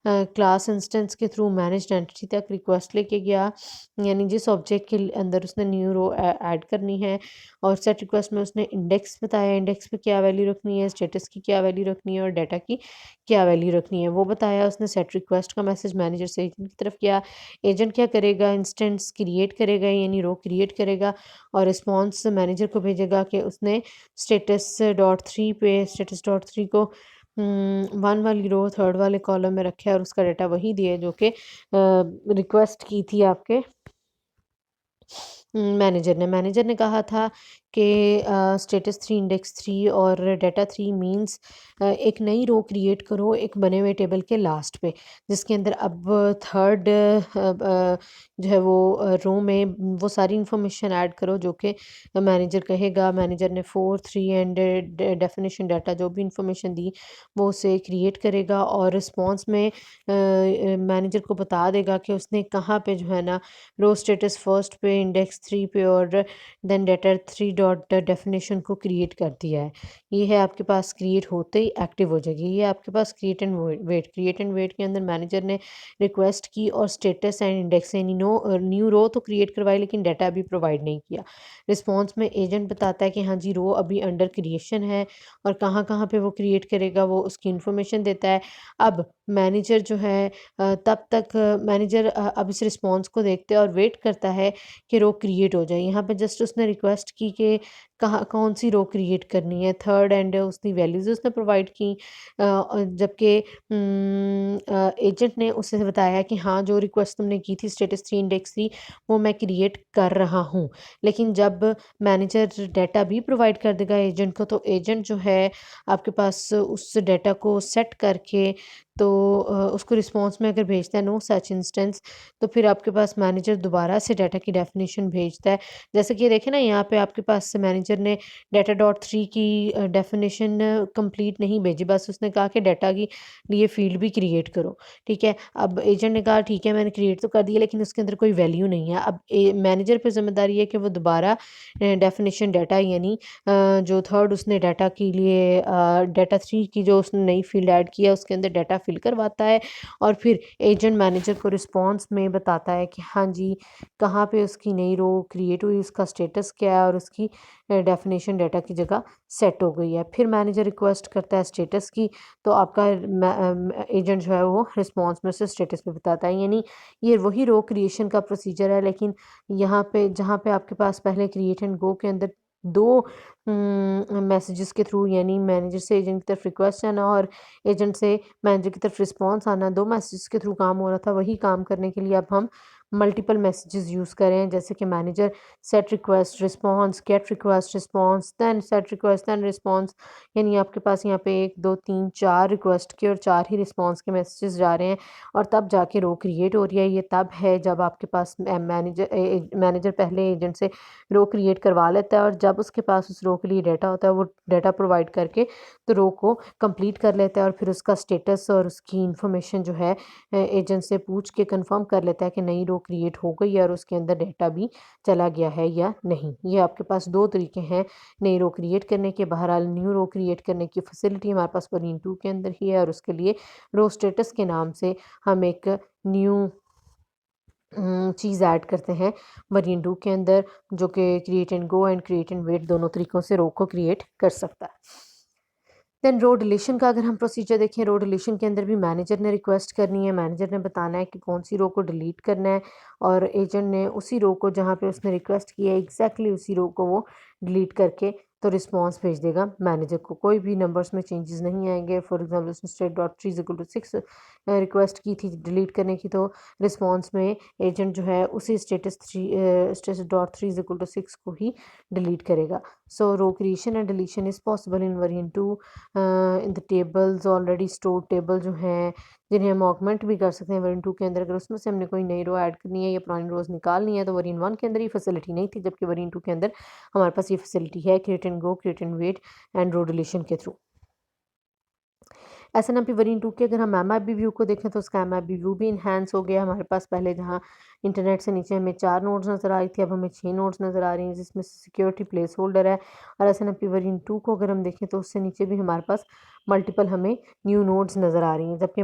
क्लास इंस्टेंस के थ्रू मैनेज्ड एंटिटी तक रिक्वेस्ट लेके गया, यानी जिस ऑब्जेक्ट के अंदर उसने न्यू रो ऐड करनी है। और सेट रिक्वेस्ट में उसने इंडेक्स बताया, इंडेक्स पे क्या वैल्यू रखनी है, स्टेटस की क्या वैल्यू रखनी है और डाटा की क्या वैल्यू रखनी है, वो बताया उसने। सेट रिक्वेस्ट का मैसेज मैनेजर से एजेंट की तरफ किया। एजेंट क्या करेगा, इंस्टेंस क्रिएट करेगा, यानी रो क्रिएट करेगा और रिस्पॉन्स मैनेजर को भेजेगा कि उसने स्टेटस.3 को 1 वाली रो थर्ड वाले कॉलम में रखा है और उसका डाटा वही दिया जो कि रिक्वेस्ट की थी आपके मैनेजर ने कहा था कि स्टेटस 3 इंडेक्स 3 और डाटा 3 मींस एक नई रो क्रिएट करो एक बने हुए टेबल के लास्ट पे, जिसके अंदर अब थर्ड जो है वो रो में वो सारी इंफॉर्मेशन ऐड करो जो कि मैनेजर कहेगा। मैनेजर ने 4 3 एंड डेफिनेशन डाटा जो भी इंफॉर्मेशन दी वो उसे क्रिएट करेगा और रिस्पॉन्स में मैनेजर को बता देगा कि उसने कहाँ पे जो है ना रो स्टेटस फर्स्ट पे, इंडेक्स 3 पे और देन डॉट डेफिनेशन को क्रिएट कर दिया है। ये है आपके पास क्रिएट होते ही एक्टिव हो जाएगी। ये आपके पास क्रिएट एंड वेट के अंदर मैनेजर ने रिक्वेस्ट की और स्टेटस एंड इंडेक्स यानी न्यू रो तो क्रिएट करवाई, लेकिन डाटा अभी प्रोवाइड नहीं किया। रिस्पॉन्स में एजेंट बताता है कि हाँ जी रो अभी अंडर क्रिएशन है और कहाँ कहाँ पे वो क्रिएट करेगा वो उसकी इन्फॉर्मेशन देता है। अब मैनेजर जो है तब तक मैनेजर अब इस रिस्पॉन्स को देखते हैं और वेट करता है कि रो क्रिएट हो जाए। यहाँ पे जस्ट उसने रिक्वेस्ट की कि कहाँ कौन सी रो क्रिएट करनी है, थर्ड एंड उसकी वैल्यूज़ उसने प्रोवाइड की, जबकि एजेंट ने उसे बताया कि हाँ जो रिक्वेस्ट तुमने की थी स्टेटस 3 इंडेक्स 3 वो मैं क्रिएट कर रहा हूँ। लेकिन जब मैनेजर डाटा भी प्रोवाइड कर देगा एजेंट को, तो एजेंट जो है आपके पास उस डाटा को सेट करके तो उसको रिस्पॉन्स में अगर भेजता है नो सच इंस्टेंस, तो फिर आपके पास मैनेजर दोबारा से डाटा की डेफिनेशन भेजता है। जैसे कि देखें ना यहाँ पे आपके पास मैनेजर ने डाटा डॉट थ्री की डेफिनेशन कंप्लीट नहीं भेजी, बस उसने कहा कि डाटा की लिए फील्ड भी क्रिएट करो। ठीक है, अब एजेंट ने कहा ठीक है मैंने क्रिएट तो कर दिया, लेकिन उसके अंदर कोई वैल्यू नहीं है। अब मैनेजर पर जिम्मेदारी है कि वो दोबारा डेफिनेशन डाटा यानी जो थर्ड उसने डाटा के लिए डाटा थ्री की जो उसने नई फील्ड ऐड किया उसके अंदर डाटा फिल करवाता है और फिर एजेंट मैनेजर को रिस्पॉन्स में बताता है कि हाँ जी कहाँ पे उसकी नई रो क्रिएट हुई, उसका स्टेटस क्या है और उसकी डेफिनेशन डाटा की जगह सेट हो गई है। फिर मैनेजर रिक्वेस्ट करता है स्टेटस की, तो आपका एजेंट जो है वो रिस्पॉन्स में से स्टेटस पे बताता है। यानी ये वही रो क्रिएशन का प्रोसीजर है, लेकिन यहाँ पे जहाँ पे आपके पास पहले क्रिएट एंड गो के अंदर दो मैसेजेस के थ्रू यानी मैनेजर से एजेंट की तरफ रिक्वेस्ट आना और एजेंट से मैनेजर की तरफ रिस्पॉन्स आना, दो मैसेजेस के थ्रू काम हो रहा था, वही काम करने के लिए अब हम मल्टीपल मैसेजेस यूज़ करें, जैसे कि manager set request response, get request response, then set request then response. यानी आपके पास यहाँ पे 1 2 3 4 रिक्वेस्ट के और 4 ही रिस्पॉन्स के मैसेजेस जा रहे हैं और तब जाके रो क्रिएट हो रही है। ये तब है जब आपके पास मैनेजर पहले एजेंट से रो क्रिएट करवा लेता है और जब उसके पास उस रो के लिए डाटा होता है वो डाटा प्रोवाइड करके तो रो को कंप्लीट कर लेता है और फिर उसका स्टेटस और उसकी इन्फॉर्मेशन जो है एजेंट से पूछ के कंफर्म कर लेता है कि नई रो क्रिएट हो गई है और उसके अंदर डाटा भी चला गया है या नहीं। ये आपके पास दो तरीके हैं नई रो क्रिएट करने के। बहरहाल न्यू रो क्रिएट करने की फैसिलिटी हमारे पास वरीन 2 के अंदर ही है और उसके लिए रो स्टेटस के नाम से हम एक न्यू चीज़ ऐड करते हैं वरीन 2 के अंदर, जो कि create and go and create and wait दोनों तरीक़ों से रो को क्रिएट कर सकता है। देन रो डिलीशन का अगर हम प्रोसीजर देखें, रो डिलीशन के अंदर भी मैनेजर ने रिक्वेस्ट करनी है, मैनेजर ने बताना है कि कौन सी रो को डिलीट करना है और एजेंट ने उसी रो को जहाँ पे उसने रिक्वेस्ट की है एग्जैक्टली उसी रो को वो डिलीट करके तो रिस्पॉन्स भेज देगा मैनेजर को। कोई भी नंबर्स में चेंजेस नहीं आएंगे। फॉर एग्जांपल उसने state dot three equal to 6 request की थी डिलीट करने की, तो रिस्पॉन्स में एजेंट जो है उसी status dot three equal to 6 को ही डिलीट करेगा। So row creation and deletion is possible in variant 2 in the tables already stored table जो हैं जिन्हें हम ऑगमेंट भी कर सकते हैं वेरिएंट 2 के अंदर। अगर उसमें से हमने कोई नई रो ऐड करनी है या पुरानी रोज निकालनी है तो वेरिएंट 1 के अंदर ये फैसिलिटी नहीं थी, जबकि वेरिएंट 2 के अंदर हमारे पास ये फैसिलिटी है create and go, create and wait and row deletion के थ्रू। एसएनएमपी वेरिएंट 2 के अगर हम एमआईबी व्यू को देखें तो उसका एमआईबी व्यू भी इन्हांस हो गया। हमारे पास पहले जहाँ इंटरनेट से नीचे हमें 4 नोड्स नज़र आ रही थी, अब हमें 6 नोड्स नज़र आ रही हैं, जिसमें सिक्योरिटी प्लेस होल्डर है। और एसएनएमपी वेरिएंट 2 को अगर हम देखें तो उससे नीचे भी हमारे पास मल्टीपल हमें न्यू नोड्स नज़र आ रही हैं। जबकि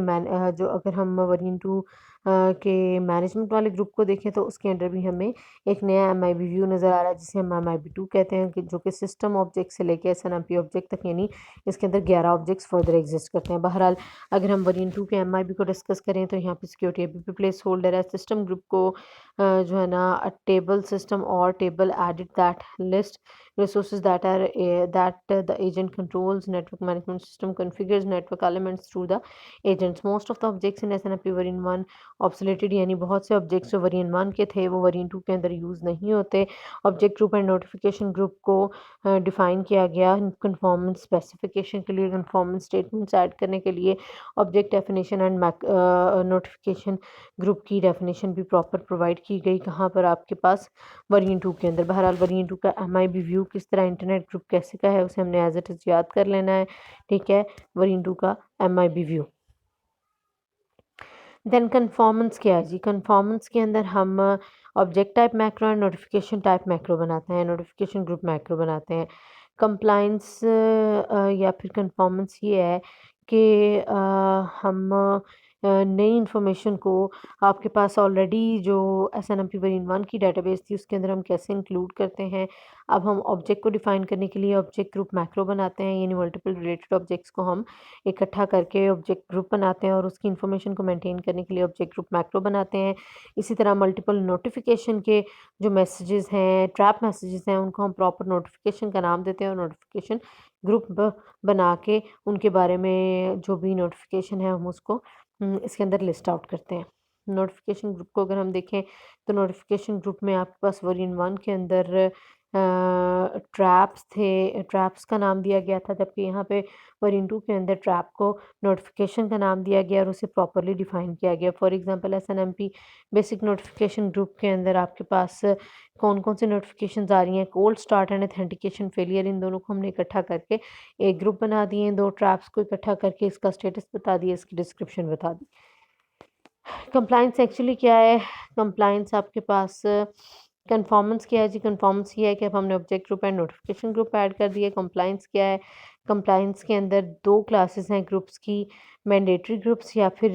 जो अगर हम वेरिएंट 2 के मैनेजमेंट वाले ग्रुप को देखें तो उसके अंडर भी हमें एक नया एमआईबी व्यू नज़र आ रहा है जिसे हम एमआईबी 2 कहते हैं, कि जो कि सिस्टम ऑब्जेक्ट से लेकर एसएनएमपी ऑब्जेक्ट तक, यानी इसके अंदर 11 ऑब्जेक्ट्स फर्दर एग्जिस्ट करते हैं। बहरहाल अगर हम वेरिएंट 2 के एमआईबी को डिस्कस करें तो यहाँ पे सिक्योरिटी एबीपी प्लेस होल्डर है। सिस्टम ग्रुप को जो है ना टेबल सिस्टम और table edit that list resources that the agent controls network management system configures network elements through the agents. Most of the objects in SNMP variant 1 obsoleted, यानी बहुत से objects जो variant 1 के थे वो variant 2 के अंदर यूज़ नहीं होते। Object group and notification group को डिफाइन किया गया कन्फॉर्मेंस स्पेसिफिकेशन के लिए, कन्फॉर्मेंस स्टेटमेंट्स ऐड करने के लिए। Object definition and notification group की डेफिनेशन भी प्रॉपर प्रोवाइड की गई। कहाँ पर आपके पास वेरिएंट 2 के अंदर। बहरहाल वेरिएंट 2 का एमआईबी व्यू किस तरह इंटरनेट ग्रुप कैसे का है उसे हमने एज इट इज़ याद कर लेना है। ठीक है, वेरिएंट 2 का एमआईबी व्यू। देन कन्फॉर्मेंस क्या है जी? कन्फॉर्मेंस के अंदर हम object type macro and notification type macro बनाते हैं, नोटिफिकेशन ग्रुप मैक्रो बनाते हैं। कंप्लायंस या फिर कन्फॉर्मेंस ये है कि हम नई इन्फॉर्मेशन को आपके पास ऑलरेडी जो एसएनएमपी वेरिएंट 1 की डेटाबेस थी उसके अंदर हम कैसे इंक्लूड करते हैं। अब हम ऑब्जेक्ट को डिफाइन करने के लिए ऑब्जेक्ट ग्रुप मैक्रो बनाते हैं, यानी मल्टीपल रिलेटेड ऑब्जेक्ट्स को हम इकट्ठा करके ऑब्जेक्ट ग्रुप बनाते हैं और उसकी इन्फॉर्मेशन को मेंटेन करने के लिए ऑब्जेक्ट ग्रुप मैक्रो बनाते हैं। इसी तरह मल्टीपल नोटिफिकेशन के जो मैसेजेस हैं, ट्रैप मैसेजेस हैं, उनको हम प्रॉपर नोटिफिकेशन का नाम देते हैं और नोटिफिकेशन ग्रुप बना के उनके बारे में जो भी नोटिफिकेशन है हम उसको इसके अंदर लिस्ट आउट करते हैं। नोटिफिकेशन ग्रुप को अगर हम देखें तो नोटिफिकेशन ग्रुप में आपके पास वर्जन 1 के अंदर ट्रैप्स थे, ट्रैप्स का नाम दिया गया था, जबकि यहाँ पे वर्जन 2 के अंदर ट्रैप को नोटिफिकेशन का नाम दिया गया और उसे प्रॉपर्ली डिफाइन किया गया। For example SNMP basic notification group के अंदर आपके पास कौन-कौन सी नोटिफिकेशंस आ रही हैं, cold start and authentication failure, इन दोनों को हमने इकट्ठा करके एक ग्रुप बना दिए, 2 ट्रैप्स को इकट्ठा करके इसका स्टेटस बता दिया, इसकी डिस्क्रिप्शन बता दी। कंप्लायंस एक्चुअली क्या है? कंप्लायंस आपके पास कन्फॉर्मेंस क्या है जी? कन्फॉर्मेंस ये है कि अब हमने object group and notification group add कर दिए। कंप्लायंस क्या है? कंप्लायंस के अंदर 2 क्लासेस हैं ग्रुप्स की, मैंडेटरी ग्रुप्स या फिर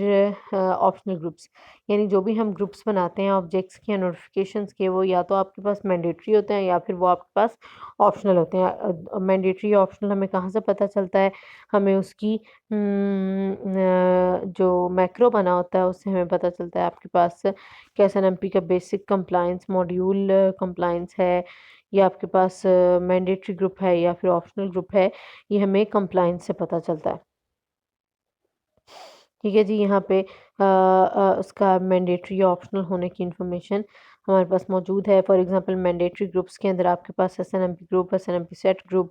ऑप्शनल ग्रुप्स। यानी जो भी हम ग्रुप्स बनाते हैं ऑब्जेक्ट्स के या नोटिफिकेशंस के, वो या तो आपके पास मैंडेटरी होते हैं या फिर वो आपके पास ऑप्शनल होते हैं। मैंडेटरी या ऑप्शनल हमें कहाँ से पता चलता है? हमें उसकी जो मैक्रो बना होता है उससे हमें पता चलता है। आपके पास क्या एसएनएमपी का बेसिक कंप्लायंस मॉड्यूल कंप्लायंस है या आपके पास मैंडेटरी ग्रुप है या फिर ऑप्शनल ग्रुप है, ये हमें कंप्लायंस से पता चलता है। ठीक है जी, यहाँ पे उसका मैंडेटरी या ऑप्शनल होने की इन्फॉर्मेशन हमारे पास मौजूद है। फॉर एग्जांपल मैंडेटरी ग्रुप्स के अंदर आपके पास SNMP group, SNMP set group,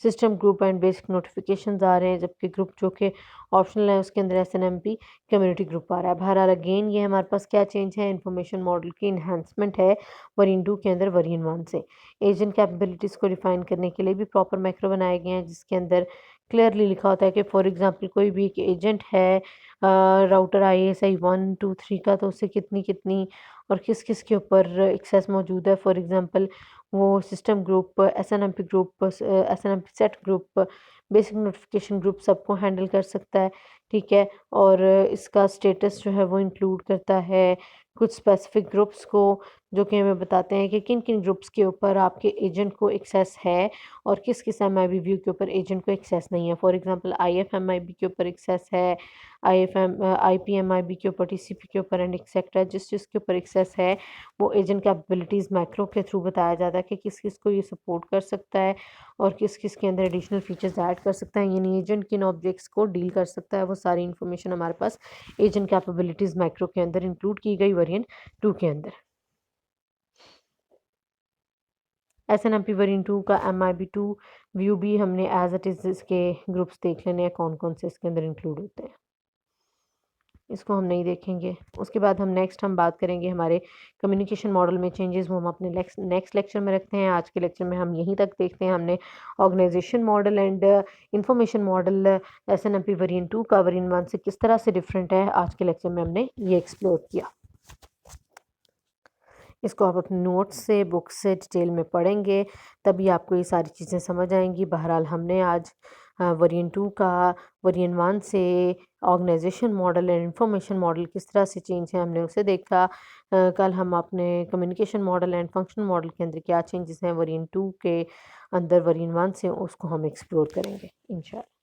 system group and basic notifications आ रहे हैं, जबकि ग्रुप जो कि ऑप्शनल है उसके अंदर एसएनएमपी कम्युनिटी ग्रुप आ रहा है। बहरहाल अगेन ये हमारे पास क्या चेंज है? इन्फॉर्मेशन मॉडल की इन्हांसमेंट है वर्जन 2 के अंदर वर्जन 1 से। एजेंट कैपेबिलिटीज़ को डिफाइन करने के लिए भी प्रॉपर मैक्रो बनाए गए हैं, जिसके अंदर क्लियरली लिखा होता है कि फॉर एग्जांपल कोई भी एक एजेंट है राउटर ISI 1 2 3 का, तो उससे कितनी-कितनी और किस-किस के ऊपर एक्सेस मौजूद है। फॉर एग्जांपल वो system group, SNMP group, SNMP set group, basic notification group सबको हैंडल कर सकता है, ठीक है? और इसका स्टेटस जो है वो इंक्लूड करता है कुछ स्पेसिफिक ग्रुप्स को, जो कि हमें बताते हैं कि किन-किन ग्रुप्स के ऊपर आपके एजेंट को एक्सेस है और किस-किस एमआईबी व्यू के ऊपर एजेंट को एक्सेस नहीं है। फॉर एग्जांपल IFMIB के ऊपर एक्सेस है, IPMIB के ऊपर, TCP के ऊपर एंड एक्सेट्रा। जिस के ऊपर एक्सेस है वो एजेंट कैपेबिलिटीज़ मैक्रो के थ्रू बताया जाता है कि किस-किस को ये सपोर्ट कर सकता है और किस-किस के अंदर एडिशनल फीचर्स ऐड कर सकता है, यानी एजेंट किन ऑब्जेक्ट्स को डील कर सकता है। वो सारी इन्फॉर्मेशन हमारे पास एजेंट कैपेबिलिटीज़ मैक्रो के अंदर इंक्लूड की गई वर्जन 2 के अंदर। एसएनएमपी वर्जन 2 का MIB2 व्यू भी हमने एज इट इज़ इसके ग्रुप्स देख लेने हैं कौन-कौन से इसके अंदर इंक्लूड होते हैं। इसको हम नहीं देखेंगे। उसके बाद हम बात करेंगे हमारे कम्युनिकेशन मॉडल में चेंजेस, वो हम अपने नेक्स्ट लेक्चर में रखते हैं। आज के लेक्चर में हम यहीं तक देखते हैं। हमने organisation model and information model SNMP version 2 का वर्जन 1 से किस तरह से डिफरेंट है, आज के लेक्चर में हमने ये एक्सप्लोर किया। इसको आप अपने नोट्स से, बुक से डिटेल में पढ़ेंगे, तभी आपको ये सारी चीज़ें समझ आएँगी। बहरहाल हमने आज वर्जन 2 का वर्जन 1 से organisation model and information model किस तरह से चेंज है, हमने उसे देखा। कल हम अपने communication model and function model के अंदर क्या चेंजेस हैं वर्जन 2 के अंदर वर्जन 1 से, उसको हम एक्सप्लोर करेंगे इंशाल्लाह।